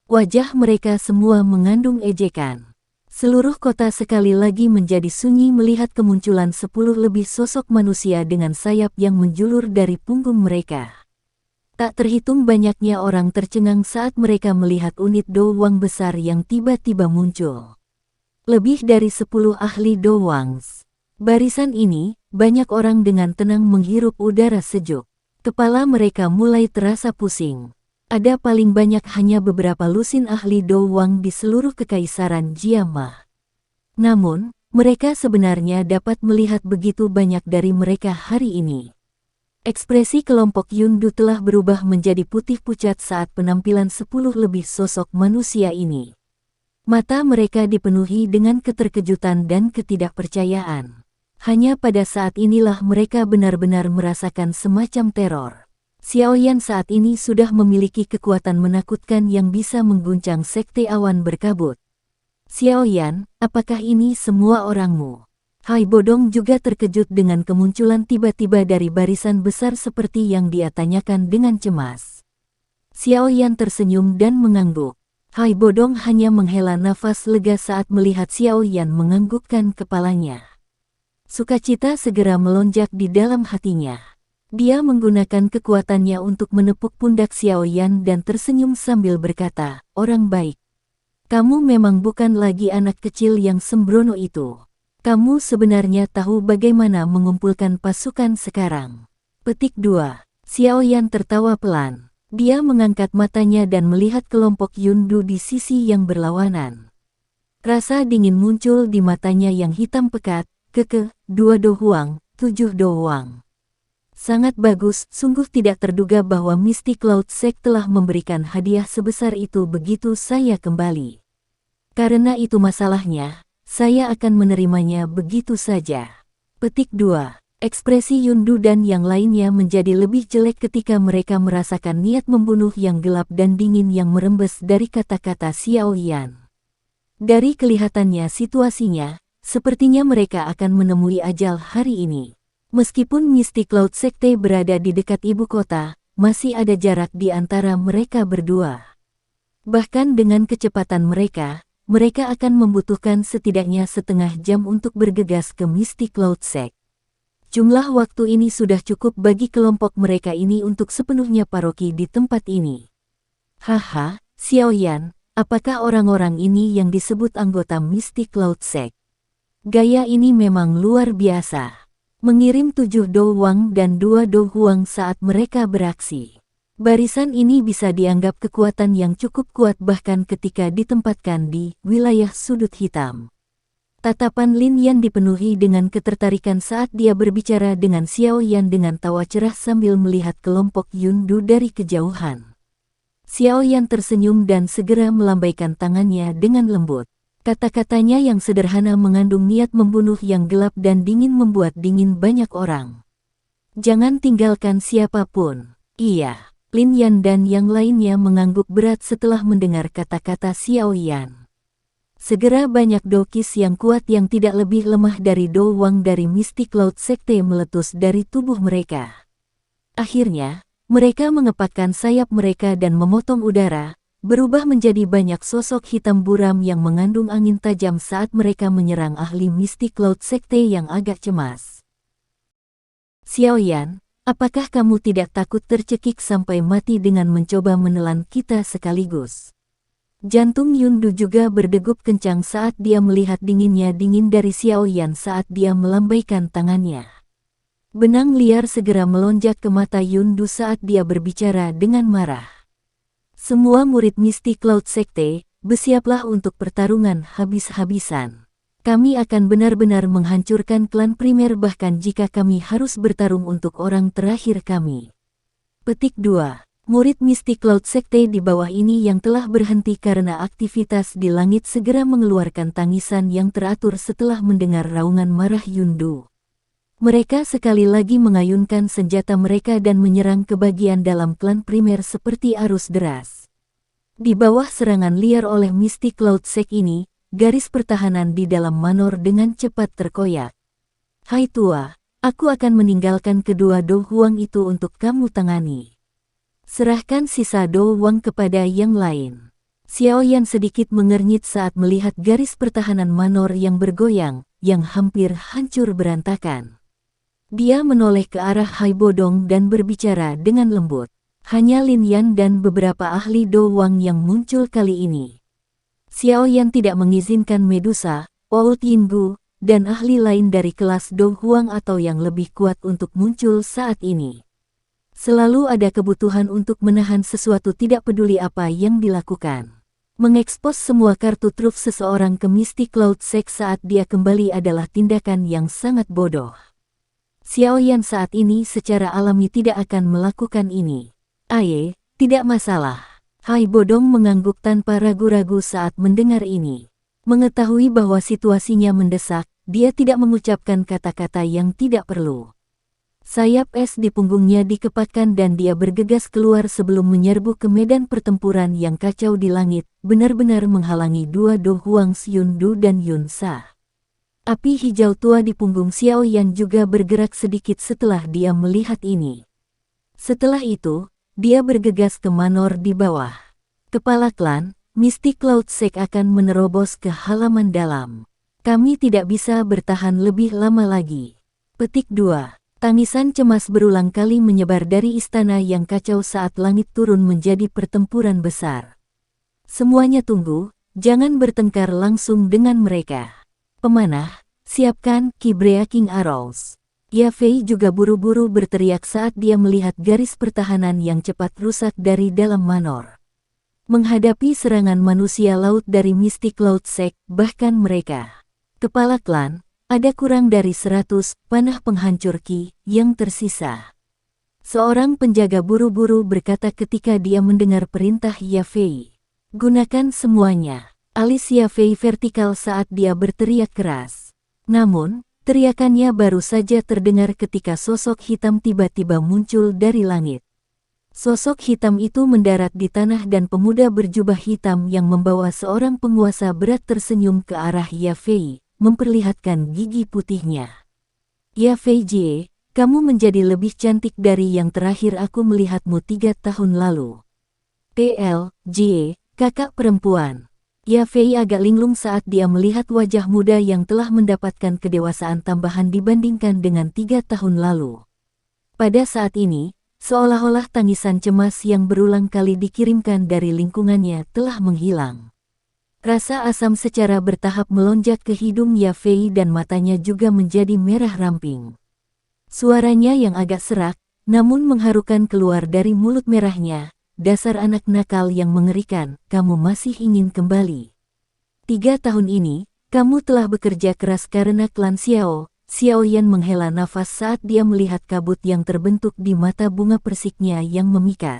Wajah mereka semua mengandung ejekan. Seluruh kota sekali lagi menjadi sunyi melihat kemunculan 10 lebih sosok manusia dengan sayap yang menjulur dari punggung mereka. Tak terhitung banyaknya orang tercengang saat mereka melihat unit doang besar yang tiba-tiba muncul. Lebih dari 10 ahli dowangs. Barisan ini, banyak orang dengan tenang menghirup udara sejuk. Kepala mereka mulai terasa pusing. Ada paling banyak hanya beberapa lusin ahli dowang di seluruh kekaisaran Jiamah. Namun, mereka sebenarnya dapat melihat begitu banyak dari mereka hari ini. Ekspresi kelompok Yundu telah berubah menjadi putih pucat saat penampilan 10 lebih sosok manusia ini. Mata mereka dipenuhi dengan keterkejutan dan ketidakpercayaan. Hanya pada saat inilah mereka benar-benar merasakan semacam teror. Xiaoyan saat ini sudah memiliki kekuatan menakutkan yang bisa mengguncang sekte awan berkabut. Xiaoyan, apakah ini semua orangmu? Hai Bodong juga terkejut dengan kemunculan tiba-tiba dari barisan besar seperti yang dia tanyakan dengan cemas. Xiaoyan tersenyum dan mengangguk. Hai Bodong hanya menghela nafas lega saat melihat Xiaoyan menganggukkan kepalanya. Sukacita segera melonjak di dalam hatinya. Dia menggunakan kekuatannya untuk menepuk pundak Xiaoyan dan tersenyum sambil berkata, "Orang baik. Kamu memang bukan lagi anak kecil yang sembrono itu. Kamu sebenarnya tahu bagaimana mengumpulkan pasukan sekarang." Petik 2. Xiaoyan tertawa pelan. Dia mengangkat matanya dan melihat kelompok Yundu di sisi yang berlawanan. Rasa dingin muncul di matanya yang hitam pekat. Keke, 2 dohuang, 7 dohuang. Sangat bagus, sungguh tidak terduga bahwa Misty Cloud Sect telah memberikan hadiah sebesar itu begitu saya kembali. Karena itu masalahnya. Saya akan menerimanya begitu saja. Petik 2. Ekspresi Yundu dan yang lainnya menjadi lebih jelek ketika mereka merasakan niat membunuh yang gelap dan dingin yang merembes dari kata-kata Xiaoyan. Dari kelihatannya situasinya, sepertinya mereka akan menemui ajal hari ini. Meskipun Misty Cloud Sekte berada di dekat ibu kota, masih ada jarak di antara mereka berdua. Bahkan dengan kecepatan mereka akan membutuhkan setidaknya setengah jam untuk bergegas ke Misty Cloud Sect. Jumlah waktu ini sudah cukup bagi kelompok mereka ini untuk sepenuhnya paroki di tempat ini. Haha, Xiaoyan, apakah orang-orang ini yang disebut anggota Misty Cloud Sect? Gaya ini memang luar biasa. Mengirim 7 dohuang dan 2 dohuang saat mereka beraksi. Barisan ini bisa dianggap kekuatan yang cukup kuat bahkan ketika ditempatkan di wilayah sudut hitam. Tatapan Lin Yan dipenuhi dengan ketertarikan saat dia berbicara dengan Xiaoyan dengan tawa cerah sambil melihat kelompok Yundu dari kejauhan. Xiaoyan tersenyum dan segera melambaikan tangannya dengan lembut. Kata-katanya yang sederhana mengandung niat membunuh yang gelap dan dingin membuat dingin banyak orang. Jangan tinggalkan siapapun. Iya. Lin Yan dan yang lainnya mengangguk berat setelah mendengar kata-kata Xiaoyan. Segera banyak dokis yang kuat yang tidak lebih lemah dari dohuang dari Misty Cloud Sekte meletus dari tubuh mereka. Akhirnya, mereka mengepakkan sayap mereka dan memotong udara, berubah menjadi banyak sosok hitam buram yang mengandung angin tajam saat mereka menyerang ahli Misty Cloud Sekte yang agak cemas. Xiaoyan, apakah kamu tidak takut tercekik sampai mati dengan mencoba menelan kita sekaligus? Jantung Yundu juga berdegup kencang saat dia melihat dinginnya dingin dari Xiaoyan saat dia melambaikan tangannya. Benang liar segera melonjak ke mata Yundu saat dia berbicara dengan marah. Semua murid Misty Cloud Sekte, bersiaplah untuk pertarungan habis-habisan. Kami akan benar-benar menghancurkan klan primer bahkan jika kami harus bertarung untuk orang terakhir kami. Petik 2. Murid Misty Cloud Sekte di bawah ini yang telah berhenti karena aktivitas di langit segera mengeluarkan tangisan yang teratur setelah mendengar raungan marah Yundu. Mereka sekali lagi mengayunkan senjata mereka dan menyerang ke bagian dalam klan primer seperti arus deras. Di bawah serangan liar oleh Misty Cloud Sect ini, garis pertahanan di dalam manor dengan cepat terkoyak. Hai tua, aku akan meninggalkan kedua Do Huang itu untuk kamu tangani. Serahkan sisa Do Huang kepada yang lain. Xiao Yan sedikit mengernyit saat melihat garis pertahanan manor yang bergoyang, yang hampir hancur berantakan. Dia menoleh ke arah Hai Bodong dan berbicara dengan lembut. Hanya Lin Yan dan beberapa ahli Do Huang yang muncul kali ini. Xiao Yan tidak mengizinkan Medusa, Old Yinggu, dan ahli lain dari kelas Do Huang atau yang lebih kuat untuk muncul saat ini. Selalu ada kebutuhan untuk menahan sesuatu tidak peduli apa yang dilakukan. Mengekspos semua kartu truf seseorang ke Misty Cloud Sect saat dia kembali adalah tindakan yang sangat bodoh. Xiao Yan saat ini secara alami tidak akan melakukan ini. Aye, tidak masalah. Hai Bodong mengangguk tanpa ragu-ragu saat mendengar ini. Mengetahui bahwa situasinya mendesak, dia tidak mengucapkan kata-kata yang tidak perlu. Sayap es di punggungnya dikepakkan dan dia bergegas keluar sebelum menyerbu ke medan pertempuran yang kacau di langit, benar-benar menghalangi dua Do Huang Yun Du dan Yun Sa. Api hijau tua di punggung Xiao Yan juga bergerak sedikit setelah dia melihat ini. Setelah itu, dia bergegas ke manor di bawah. Kepala klan, Misty Cloud Sect akan menerobos ke halaman dalam. Kami tidak bisa bertahan lebih lama lagi. Petik 2. Tangisan cemas berulang kali menyebar dari istana yang kacau saat langit turun menjadi pertempuran besar. Semuanya tunggu, jangan bertengkar langsung dengan mereka. Pemanah, siapkan Ki Breaking Arrows. Ya Fei juga buru-buru berteriak saat dia melihat garis pertahanan yang cepat rusak dari dalam manor. Menghadapi serangan manusia laut dari Misty Cloud Sect, bahkan mereka, kepala klan, ada kurang dari 100 panah penghancur Ki yang tersisa. Seorang penjaga buru-buru berkata ketika dia mendengar perintah Ya Fei. Gunakan semuanya. Alis Ya Fei vertikal saat dia berteriak keras. Namun, teriakannya baru saja terdengar ketika sosok hitam tiba-tiba muncul dari langit. Sosok hitam itu mendarat di tanah dan pemuda berjubah hitam yang membawa seorang penguasa berat tersenyum ke arah Ya Fei, memperlihatkan gigi putihnya. Ya Fei Jie, kamu menjadi lebih cantik dari yang terakhir aku melihatmu 3 tahun lalu. TL, Jie, kakak perempuan. Ya Fei agak linglung saat dia melihat wajah muda yang telah mendapatkan kedewasaan tambahan dibandingkan dengan 3 tahun lalu. Pada saat ini, seolah-olah tangisan cemas yang berulang kali dikirimkan dari lingkungannya telah menghilang. Rasa asam secara bertahap melonjak ke hidung Ya Fei dan matanya juga menjadi merah ramping. Suaranya yang agak serak, namun mengharukan keluar dari mulut merahnya. Dasar anak nakal yang mengerikan, kamu masih ingin kembali. 3 tahun ini, kamu telah bekerja keras karena klan Xiao. Xiao Yan menghela nafas saat dia melihat kabut yang terbentuk di mata bunga persiknya yang memikat.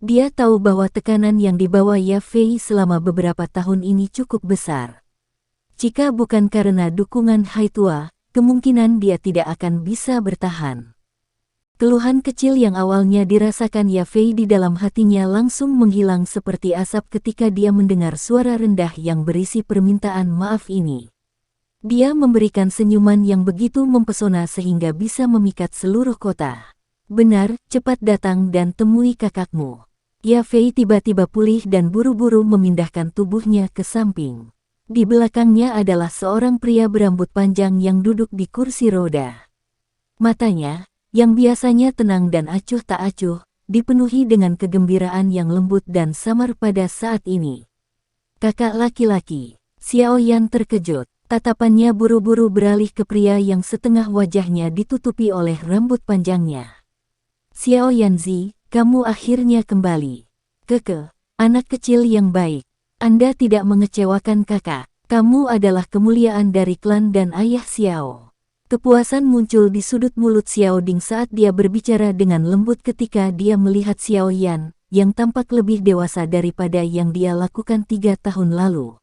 Dia tahu bahwa tekanan yang dibawa Ya Fei selama beberapa tahun ini cukup besar. Jika bukan karena dukungan Hai Tua, kemungkinan dia tidak akan bisa bertahan. Keluhan kecil yang awalnya dirasakan Ya Fei di dalam hatinya langsung menghilang seperti asap ketika dia mendengar suara rendah yang berisi permintaan maaf ini. Dia memberikan senyuman yang begitu mempesona sehingga bisa memikat seluruh kota. Benar, cepat datang dan temui kakakmu. Ya Fei tiba-tiba pulih dan buru-buru memindahkan tubuhnya ke samping. Di belakangnya adalah seorang pria berambut panjang yang duduk di kursi roda. Matanya, yang biasanya tenang dan acuh tak acuh, dipenuhi dengan kegembiraan yang lembut dan samar pada saat ini. Kakak laki-laki, Xiao Yan terkejut, tatapannya buru-buru beralih ke pria yang setengah wajahnya ditutupi oleh rambut panjangnya. Xiao Yanzi, kamu akhirnya kembali. Keke, anak kecil yang baik. Anda tidak mengecewakan kakak, kamu adalah kemuliaan dari klan dan ayah Xiao. Kepuasan muncul di sudut mulut Xiao Ding saat dia berbicara dengan lembut ketika dia melihat Xiao Yan, yang tampak lebih dewasa daripada yang dia lakukan 3 tahun lalu.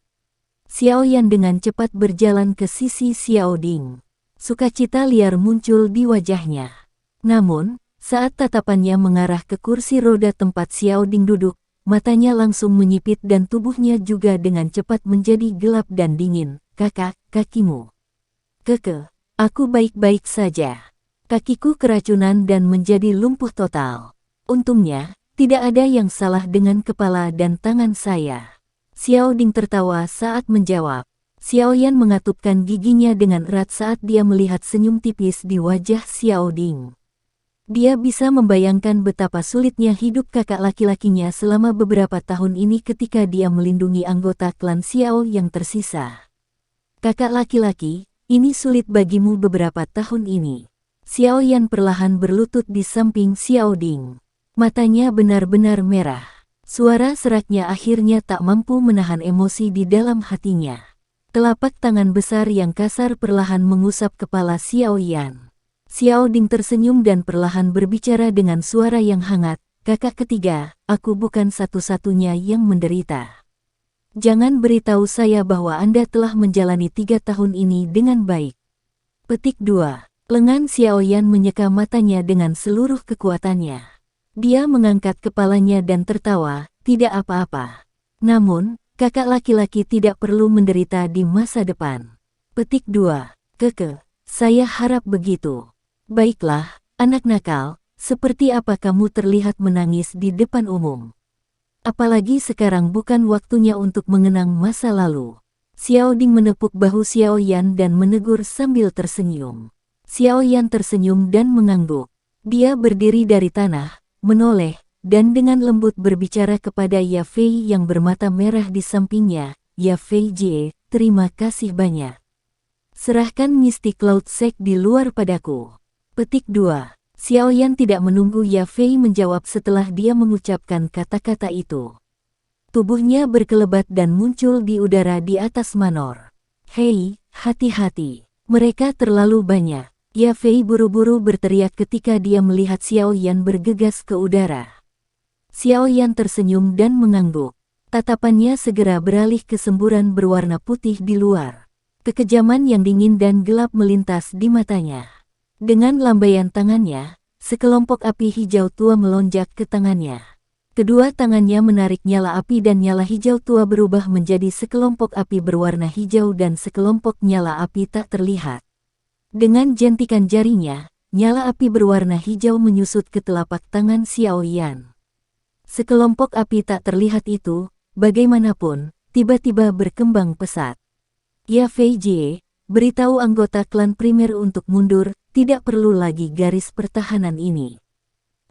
Xiao Yan dengan cepat berjalan ke sisi Xiao Ding. Sukacita liar muncul di wajahnya. Namun, saat tatapannya mengarah ke kursi roda tempat Xiao Ding duduk, matanya langsung menyipit dan tubuhnya juga dengan cepat menjadi gelap dan dingin. Kakak, kakimu. Keke, aku baik-baik saja. Kakiku keracunan dan menjadi lumpuh total. Untungnya, tidak ada yang salah dengan kepala dan tangan saya. Xiao Ding tertawa saat menjawab. Xiao Yan mengatupkan giginya dengan erat saat dia melihat senyum tipis di wajah Xiao Ding. Dia bisa membayangkan betapa sulitnya hidup kakak laki-lakinya selama beberapa tahun ini ketika dia melindungi anggota klan Xiao yang tersisa. Kakak laki-laki, ini sulit bagimu beberapa tahun ini. Xiao Yan perlahan berlutut di samping Xiao Ding. Matanya benar-benar merah. Suara seraknya akhirnya tak mampu menahan emosi di dalam hatinya. Telapak tangan besar yang kasar perlahan mengusap kepala Xiao Yan. Xiao Ding tersenyum dan perlahan berbicara dengan suara yang hangat. Kakak ketiga, aku bukan satu-satunya yang menderita. Jangan beritahu saya bahwa Anda telah menjalani 3 tahun ini dengan baik. Petik 2. Lengan Xiao Yan menyeka matanya dengan seluruh kekuatannya. Dia mengangkat kepalanya dan tertawa, tidak apa-apa. Namun, kakak laki-laki tidak perlu menderita di masa depan. Petik 2. Keke, saya harap begitu. Baiklah, anak nakal, seperti apa kamu terlihat menangis di depan umum? Apalagi sekarang bukan waktunya untuk mengenang masa lalu. Xiao Ding menepuk bahu Xiao Yan dan menegur sambil tersenyum. Xiao Yan tersenyum dan mengangguk. Dia berdiri dari tanah, menoleh, dan dengan lembut berbicara kepada Ya Fei yang bermata merah di sampingnya. Ya Fei Jie, terima kasih banyak. Serahkan Mystic Cloud Sect di luar padaku. Petik 2. Xiao Yan tidak menunggu Ya Fei menjawab setelah dia mengucapkan kata-kata itu. Tubuhnya berkelebat dan muncul di udara di atas manor. Hei, hati-hati. Mereka terlalu banyak. Ya Fei buru-buru berteriak ketika dia melihat Xiao Yan bergegas ke udara. Xiao Yan tersenyum dan mengangguk. Tatapannya segera beralih ke semburan berwarna putih di luar. Kekejaman yang dingin dan gelap melintas di matanya. Dengan lambaian tangannya, sekelompok api hijau tua melonjak ke tangannya. Kedua tangannya menarik nyala api dan nyala hijau tua berubah menjadi sekelompok api berwarna hijau dan sekelompok nyala api tak terlihat. Dengan jentikan jarinya, nyala api berwarna hijau menyusut ke telapak tangan Xiao Yan. Sekelompok api tak terlihat itu, bagaimanapun, tiba-tiba berkembang pesat. Ya Fei Jie, beritahu anggota klan primer untuk mundur, tidak perlu lagi garis pertahanan ini.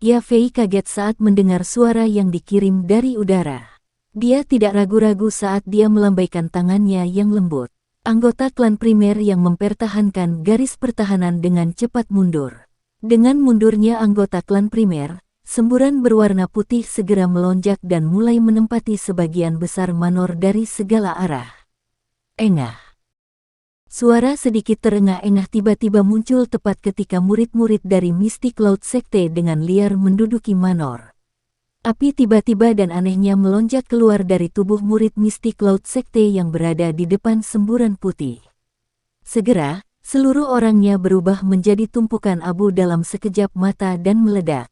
Ya Fei kaget saat mendengar suara yang dikirim dari udara. Dia tidak ragu-ragu saat dia melambaikan tangannya yang lembut. Anggota klan primer yang mempertahankan garis pertahanan dengan cepat mundur. Dengan mundurnya anggota klan primer, semburan berwarna putih segera melonjak dan mulai menempati sebagian besar manor dari segala arah. Engah. Suara sedikit terengah-engah tiba-tiba muncul tepat ketika murid-murid dari Mystic Cloud Sekte dengan liar menduduki manor. Api tiba-tiba dan anehnya melonjak keluar dari tubuh murid Mystic Cloud Sekte yang berada di depan semburan putih. Segera, seluruh orangnya berubah menjadi tumpukan abu dalam sekejap mata dan meledak.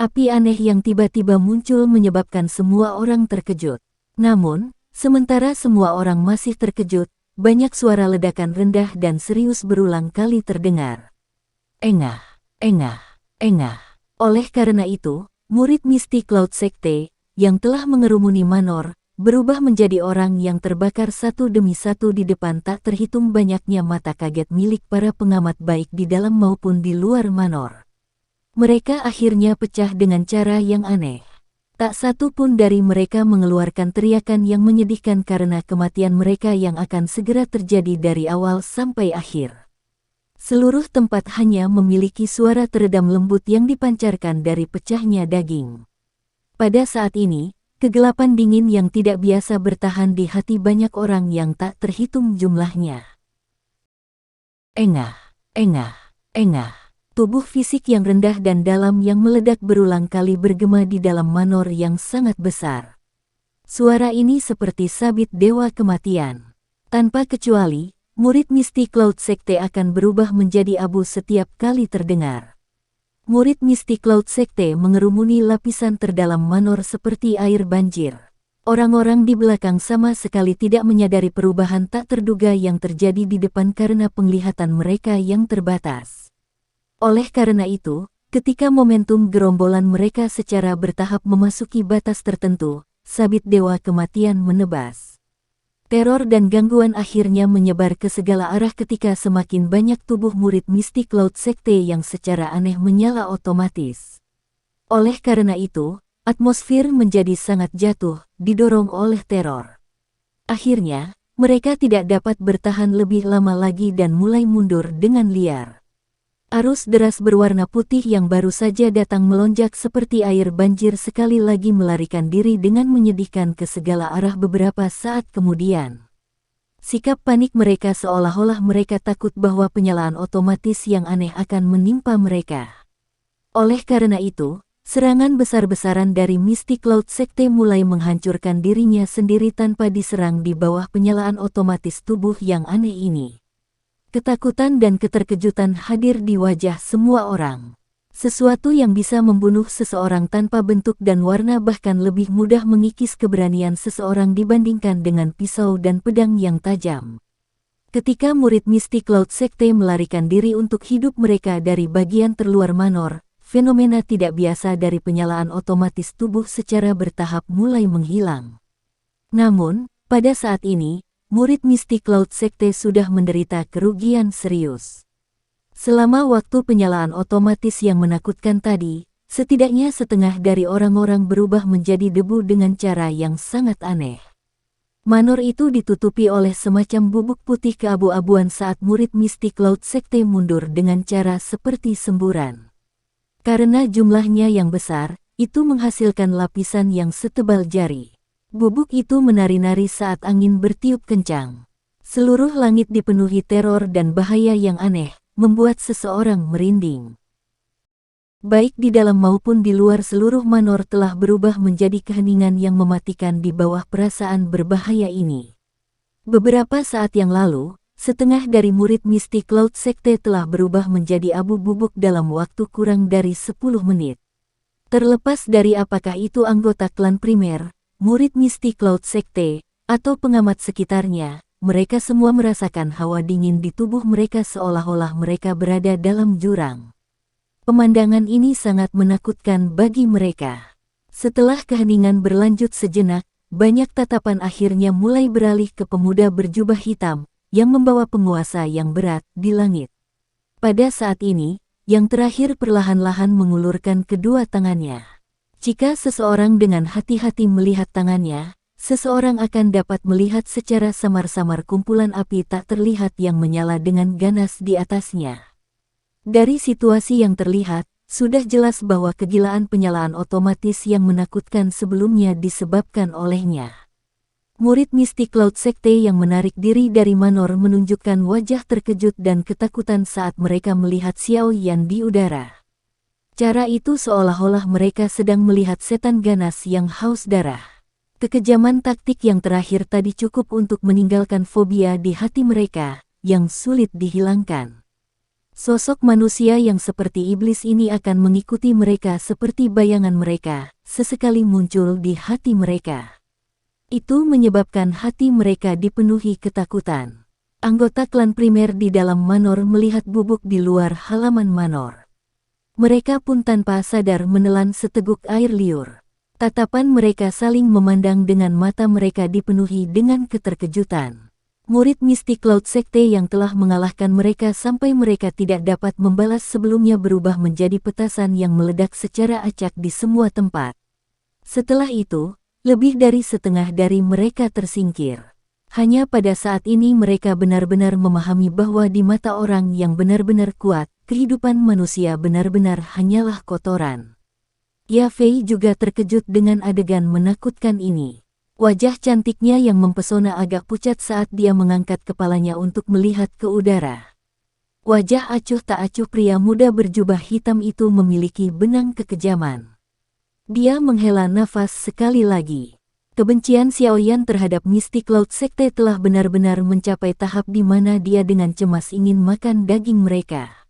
Api aneh yang tiba-tiba muncul menyebabkan semua orang terkejut. Namun, sementara semua orang masih terkejut, banyak suara ledakan rendah dan serius berulang kali terdengar. Engah, engah, engah. Oleh karena itu, murid Mystic Cloud Sekte, yang telah mengerumuni manor, berubah menjadi orang yang terbakar satu demi satu di depan tak terhitung banyaknya mata kaget milik para pengamat baik di dalam maupun di luar manor. Mereka akhirnya pecah dengan cara yang aneh. Tak satu pun dari mereka mengeluarkan teriakan yang menyedihkan karena kematian mereka yang akan segera terjadi dari awal sampai akhir. Seluruh tempat hanya memiliki suara teredam lembut yang dipancarkan dari pecahnya daging. Pada saat ini, kegelapan dingin yang tidak biasa bertahan di hati banyak orang yang tak terhitung jumlahnya. Engah, engah, engah. Tubuh fisik yang rendah dan dalam yang meledak berulang kali bergema di dalam manor yang sangat besar. Suara ini seperti sabit dewa kematian. Tanpa kecuali, murid Mystic Cloud Sekte akan berubah menjadi abu setiap kali terdengar. Murid Mystic Cloud Sekte mengerumuni lapisan terdalam manor seperti air banjir. Orang-orang di belakang sama sekali tidak menyadari perubahan tak terduga yang terjadi di depan karena penglihatan mereka yang terbatas. Oleh karena itu, ketika momentum gerombolan mereka secara bertahap memasuki batas tertentu, sabit dewa kematian menebas. Teror dan gangguan akhirnya menyebar ke segala arah ketika semakin banyak tubuh murid Mystic Cloud Sekte yang secara aneh menyala otomatis. Oleh karena itu, atmosfer menjadi sangat jatuh, didorong oleh teror. Akhirnya, mereka tidak dapat bertahan lebih lama lagi dan mulai mundur dengan liar. Arus deras berwarna putih yang baru saja datang melonjak seperti air banjir sekali lagi melarikan diri dengan menyedihkan ke segala arah beberapa saat kemudian. Sikap panik mereka seolah-olah mereka takut bahwa penyalaan otomatis yang aneh akan menimpa mereka. Oleh karena itu, serangan besar-besaran dari Mystic Cloud Sekte mulai menghancurkan dirinya sendiri tanpa diserang di bawah penyalaan otomatis tubuh yang aneh ini. Ketakutan dan keterkejutan hadir di wajah semua orang. Sesuatu yang bisa membunuh seseorang tanpa bentuk dan warna bahkan lebih mudah mengikis keberanian seseorang dibandingkan dengan pisau dan pedang yang tajam. Ketika murid Mystic Cloud Sekte melarikan diri untuk hidup mereka dari bagian terluar manor, fenomena tidak biasa dari penyalaan otomatis tubuh secara bertahap mulai menghilang. Namun, pada saat ini, murid Mystic Cloud Sekte sudah menderita kerugian serius. Selama waktu penyalaan otomatis yang menakutkan tadi, setidaknya setengah dari orang-orang berubah menjadi debu dengan cara yang sangat aneh. Manor itu ditutupi oleh semacam bubuk putih keabu-abuan saat murid Mystic Cloud Sekte mundur dengan cara seperti semburan. Karena jumlahnya yang besar, itu menghasilkan lapisan yang setebal jari. Bubuk itu menari-nari saat angin bertiup kencang. Seluruh langit dipenuhi teror dan bahaya yang aneh, membuat seseorang merinding. Baik di dalam maupun di luar seluruh manor telah berubah menjadi keheningan yang mematikan di bawah perasaan berbahaya ini. Beberapa saat yang lalu, setengah dari murid Mystic Cloud Sekte telah berubah menjadi abu bubuk dalam waktu kurang dari 10 menit. Terlepas dari apakah itu anggota klan primer, murid Mystic Cloud Sekte, atau pengamat sekitarnya, mereka semua merasakan hawa dingin di tubuh mereka seolah-olah mereka berada dalam jurang. Pemandangan ini sangat menakutkan bagi mereka. Setelah keheningan berlanjut sejenak, banyak tatapan akhirnya mulai beralih ke pemuda berjubah hitam, yang membawa penguasa yang berat di langit. Pada saat ini, yang terakhir perlahan-lahan mengulurkan kedua tangannya. Jika seseorang dengan hati-hati melihat tangannya, seseorang akan dapat melihat secara samar-samar kumpulan api tak terlihat yang menyala dengan ganas di atasnya. Dari situasi yang terlihat, sudah jelas bahwa kegilaan penyalaan otomatis yang menakutkan sebelumnya disebabkan olehnya. Murid Mystic Cloud Sekte yang menarik diri dari manor menunjukkan wajah terkejut dan ketakutan saat mereka melihat Xiao Yan di udara. Cara itu seolah-olah mereka sedang melihat setan ganas yang haus darah. Kekejaman taktik yang terakhir tadi cukup untuk meninggalkan fobia di hati mereka, yang sulit dihilangkan. Sosok manusia yang seperti iblis ini akan mengikuti mereka seperti bayangan mereka, sesekali muncul di hati mereka. Itu menyebabkan hati mereka dipenuhi ketakutan. Anggota klan primer di dalam manor melihat bubuk di luar halaman manor. Mereka pun tanpa sadar menelan seteguk air liur. Tatapan mereka saling memandang dengan mata mereka dipenuhi dengan keterkejutan. Murid Mystic Cloud Sekte yang telah mengalahkan mereka sampai mereka tidak dapat membalas sebelumnya berubah menjadi petasan yang meledak secara acak di semua tempat. Setelah itu, lebih dari setengah dari mereka tersingkir. Hanya pada saat ini mereka benar-benar memahami bahwa di mata orang yang benar-benar kuat, kehidupan manusia benar-benar hanyalah kotoran. Ya Fei juga terkejut dengan adegan menakutkan ini. Wajah cantiknya yang mempesona agak pucat saat dia mengangkat kepalanya untuk melihat ke udara. Wajah acuh tak acuh pria muda berjubah hitam itu memiliki benang kekejaman. Dia menghela nafas sekali lagi. Kebencian Xiao Yan terhadap Mystic Cloud Sekte telah benar-benar mencapai tahap di mana dia dengan cemas ingin makan daging mereka.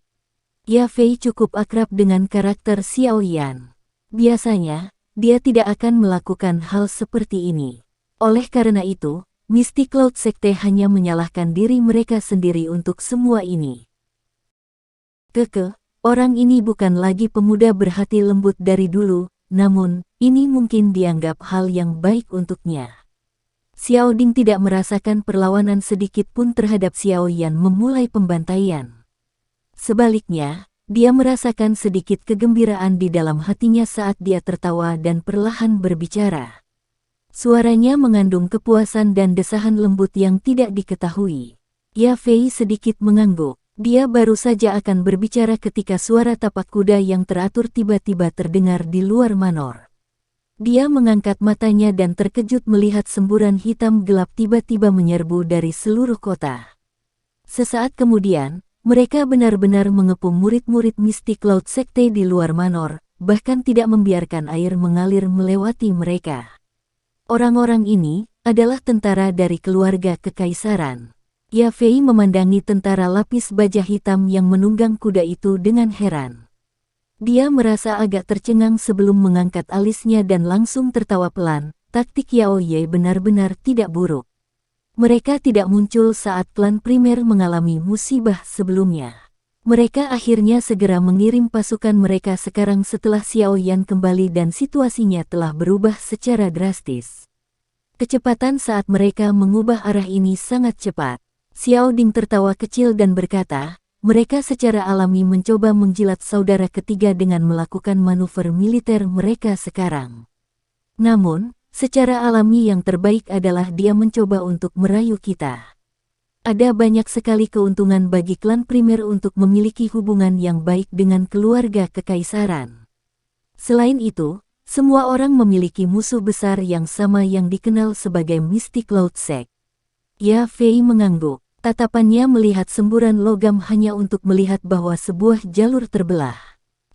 Ya Fei cukup akrab dengan karakter Xiao Yan. Biasanya, dia tidak akan melakukan hal seperti ini. Oleh karena itu, Mystic Cloud Sekte hanya menyalahkan diri mereka sendiri untuk semua ini. Orang ini bukan lagi pemuda berhati lembut dari dulu, namun, ini mungkin dianggap hal yang baik untuknya. Xiao Ding tidak merasakan perlawanan sedikit pun terhadap Xiao Yan memulai pembantaian. Sebaliknya, dia merasakan sedikit kegembiraan di dalam hatinya saat dia tertawa dan perlahan berbicara. Suaranya mengandung kepuasan dan desahan lembut yang tidak diketahui. Ya Fei sedikit mengangguk. Dia baru saja akan berbicara ketika suara tapak kuda yang teratur tiba-tiba terdengar di luar manor. Dia mengangkat matanya dan terkejut melihat semburan hitam gelap tiba-tiba menyerbu dari seluruh kota. Sesaat kemudian, mereka benar-benar mengepung murid-murid Mystic Cloud Sekte di luar manor, bahkan tidak membiarkan air mengalir melewati mereka. Orang-orang ini adalah tentara dari keluarga kekaisaran. Ya Fei memandangi tentara lapis baja hitam yang menunggang kuda itu dengan heran. Dia merasa agak tercengang sebelum mengangkat alisnya dan langsung tertawa pelan. Taktik Yao Ye benar-benar tidak buruk. Mereka tidak muncul saat klan primer mengalami musibah sebelumnya. Mereka akhirnya segera mengirim pasukan mereka sekarang setelah Xiao Yan kembali dan situasinya telah berubah secara drastis. Kecepatan saat mereka mengubah arah ini sangat cepat. Xiao Ding tertawa kecil dan berkata, mereka secara alami mencoba menjilat saudara ketiga dengan melakukan manuver militer mereka sekarang. Namun, secara alami yang terbaik adalah dia mencoba untuk merayu kita. Ada banyak sekali keuntungan bagi klan primer untuk memiliki hubungan yang baik dengan keluarga kekaisaran. Selain itu, semua orang memiliki musuh besar yang sama yang dikenal sebagai Mystic Cloud Sect. Ya Fei mengangguk. Tatapannya melihat semburan logam hanya untuk melihat bahwa sebuah jalur terbelah.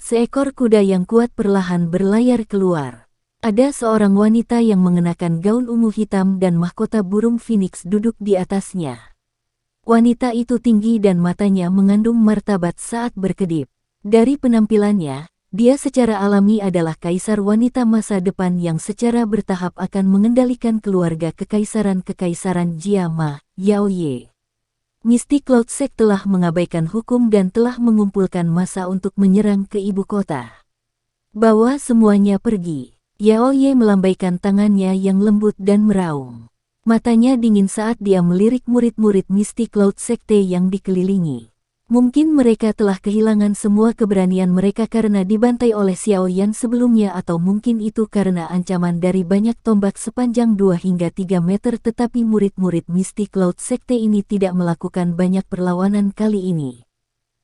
Seekor kuda yang kuat perlahan berlayar keluar. Ada seorang wanita yang mengenakan gaun ungu hitam dan mahkota burung phoenix duduk di atasnya. Wanita itu tinggi dan matanya mengandung martabat saat berkedip. Dari penampilannya, dia secara alami adalah kaisar wanita masa depan yang secara bertahap akan mengendalikan keluarga kekaisaran Jia Ma, Yao Ye. Mystic Cloud Sect telah mengabaikan hukum dan telah mengumpulkan massa untuk menyerang ke ibu kota. Bawa semuanya pergi. Yao Ye melambaikan tangannya yang lembut dan meraung. Matanya dingin saat dia melirik murid-murid Mystic Cloud Sekte yang dikelilingi. Mungkin mereka telah kehilangan semua keberanian mereka karena dibantai oleh Xiao Yan sebelumnya atau mungkin itu karena ancaman dari banyak tombak sepanjang 2 hingga 3 meter tetapi murid-murid Mystic Cloud Sekte ini tidak melakukan banyak perlawanan kali ini.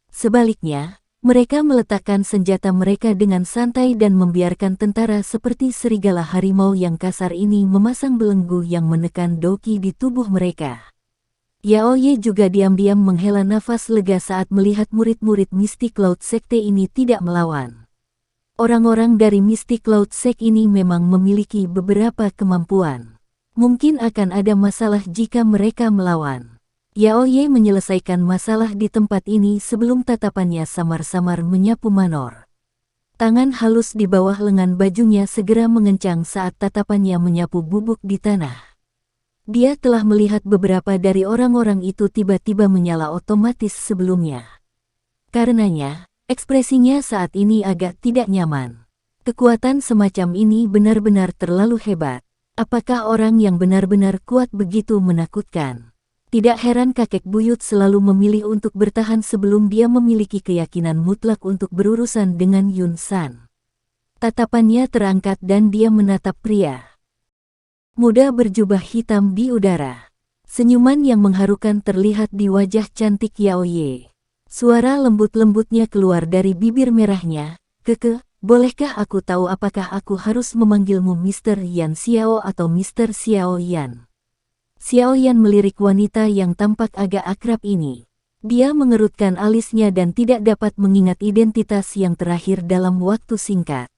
Sebaliknya, mereka meletakkan senjata mereka dengan santai dan membiarkan tentara seperti serigala harimau yang kasar ini memasang belenggu yang menekan doki di tubuh mereka. Yao Ye juga diam-diam menghela nafas lega saat melihat murid-murid Mystic Cloud Sekte ini tidak melawan. Orang-orang dari Mystic Cloud Sect ini memang memiliki beberapa kemampuan. Mungkin akan ada masalah jika mereka melawan. Yao Ye menyelesaikan masalah di tempat ini sebelum tatapannya samar-samar menyapu manor. Tangan halus di bawah lengan bajunya segera mengencang saat tatapannya menyapu bubuk di tanah. Dia telah melihat beberapa dari orang-orang itu tiba-tiba menyala otomatis sebelumnya. Karenanya, ekspresinya saat ini agak tidak nyaman. Kekuatan semacam ini benar-benar terlalu hebat. Apakah orang yang benar-benar kuat begitu menakutkan? Tidak heran kakek buyut selalu memilih untuk bertahan sebelum dia memiliki keyakinan mutlak untuk berurusan dengan Yun San. Tatapannya terangkat dan dia menatap pria muda berjubah hitam di udara. Senyuman yang mengharukan terlihat di wajah cantik Yao Ye. Suara lembut-lembutnya keluar dari bibir merahnya. Bolehkah aku tahu apakah aku harus memanggilmu Mr. Yan Xiao atau Mr. Xiao Yan? Xiao Yan melirik wanita yang tampak agak akrab ini. Dia mengerutkan alisnya dan tidak dapat mengingat identitas yang terakhir dalam waktu singkat.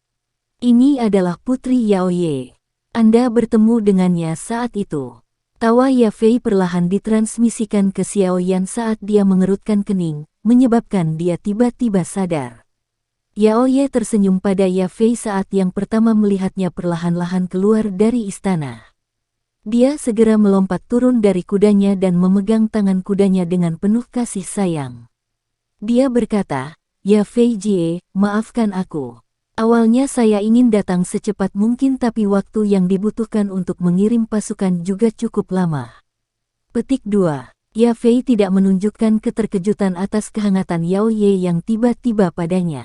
Ini adalah Putri Yao Ye. Anda bertemu dengannya saat itu. Tawa Ya Fei perlahan ditransmisikan ke Xiao Yan saat dia mengerutkan kening. menyebabkan dia tiba-tiba sadar. Yao Ye tersenyum pada Ya Fei saat yang pertama melihatnya perlahan-lahan keluar dari istana. Dia segera melompat turun dari kudanya dan memegang tangan kudanya dengan penuh kasih sayang. Dia berkata, "Ya Fei Jie, maafkan aku. Awalnya saya ingin datang secepat mungkin tapi waktu yang dibutuhkan untuk mengirim pasukan juga cukup lama." Petik 2. Ya Fei tidak menunjukkan keterkejutan atas kehangatan Yao Ye yang tiba-tiba padanya.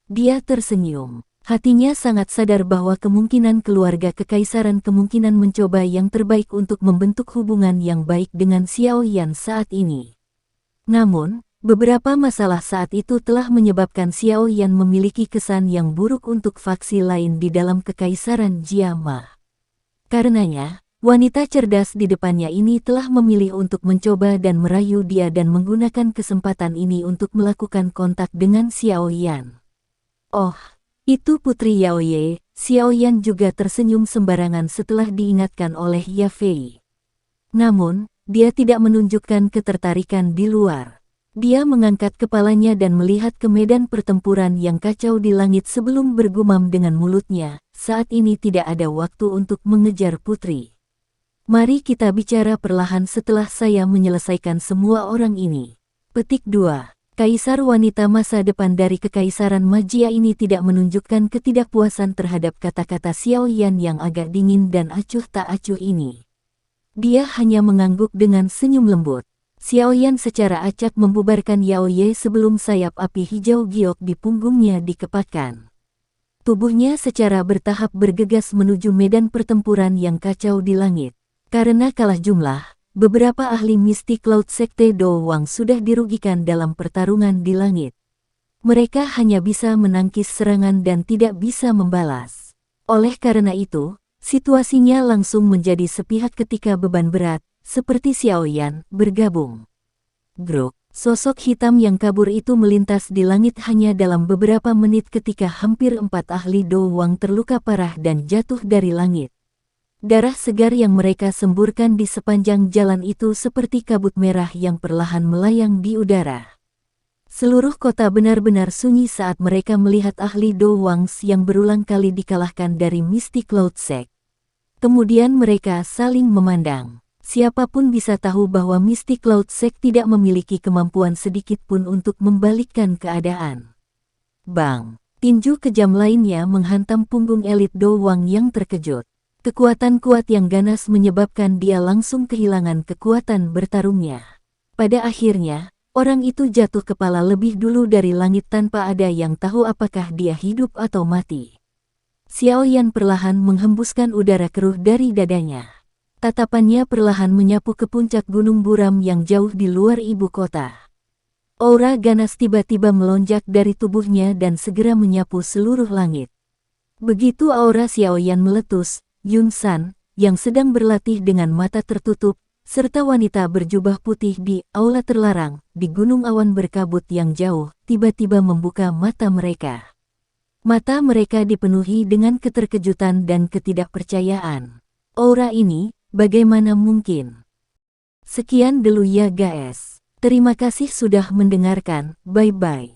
Dia tersenyum. Hatinya sangat sadar bahwa kemungkinan keluarga kekaisaran kemungkinan mencoba yang terbaik untuk membentuk hubungan yang baik dengan Xiao Yan saat ini. Namun, beberapa masalah saat itu telah menyebabkan Xiao Yan memiliki kesan yang buruk untuk faksi lain di dalam kekaisaran Jiama. Karenanya, wanita cerdas di depannya ini telah memilih untuk mencoba dan merayu dia dan menggunakan kesempatan ini untuk melakukan kontak dengan Xiao Yan. "Oh, itu Putri Yao Ye." Xiao Yan juga tersenyum sembarangan setelah diingatkan oleh Ya Fei. Namun, dia tidak menunjukkan ketertarikan di luar. Dia mengangkat kepalanya dan melihat ke medan pertempuran yang kacau di langit sebelum bergumam dengan mulutnya, "Saat ini tidak ada waktu untuk mengejar putri. Mari kita bicara perlahan setelah saya menyelesaikan semua orang ini." Petik 2. Kaisar wanita masa depan dari Kekaisaran Magia ini tidak menunjukkan ketidakpuasan terhadap kata-kata Xiao Yan yang agak dingin dan acuh tak acuh ini. Dia hanya mengangguk dengan senyum lembut. Xiao Yan secara acak membubarkan Yao Ye sebelum sayap api hijau giok di punggungnya dikepakkan. Tubuhnya secara bertahap bergegas menuju medan pertempuran yang kacau di langit. Karena kalah jumlah, beberapa ahli mistik laut Sekte Do Wang sudah dirugikan dalam pertarungan di langit. Mereka hanya bisa menangkis serangan dan tidak bisa membalas. Oleh karena itu, situasinya langsung menjadi sepihak ketika beban berat, seperti Xiao Yan, bergabung. Grok, sosok hitam yang kabur itu melintas di langit hanya dalam beberapa menit ketika hampir 4 ahli Do Wang terluka parah dan jatuh dari langit. Darah segar yang mereka semburkan di sepanjang jalan itu seperti kabut merah yang perlahan melayang di udara. Seluruh kota benar-benar sunyi saat mereka melihat ahli Do Wangs yang berulang kali dikalahkan dari Mystic Cloud Sect. Kemudian mereka saling memandang. Siapapun bisa tahu bahwa Mystic Cloud Sect tidak memiliki kemampuan sedikit pun untuk membalikkan keadaan. Bang! Tinju kejam lainnya menghantam punggung elit Do Wang yang terkejut. Kekuatan kuat yang ganas menyebabkan dia langsung kehilangan kekuatan bertarungnya. Pada akhirnya, orang itu jatuh kepala lebih dulu dari langit tanpa ada yang tahu apakah dia hidup atau mati. Xiao Yan perlahan menghembuskan udara keruh dari dadanya. Tatapannya perlahan menyapu ke puncak gunung buram yang jauh di luar ibu kota. Aura ganas tiba-tiba melonjak dari tubuhnya dan segera menyapu seluruh langit. Begitu aura Xiao Yan meletus, Yun San, yang sedang berlatih dengan mata tertutup, serta wanita berjubah putih di aula terlarang, di gunung awan berkabut yang jauh, tiba-tiba membuka mata mereka. Mata mereka dipenuhi dengan keterkejutan dan ketidakpercayaan. Aura ini, bagaimana mungkin? Sekian dulu ya guys. Terima kasih sudah mendengarkan, bye-bye.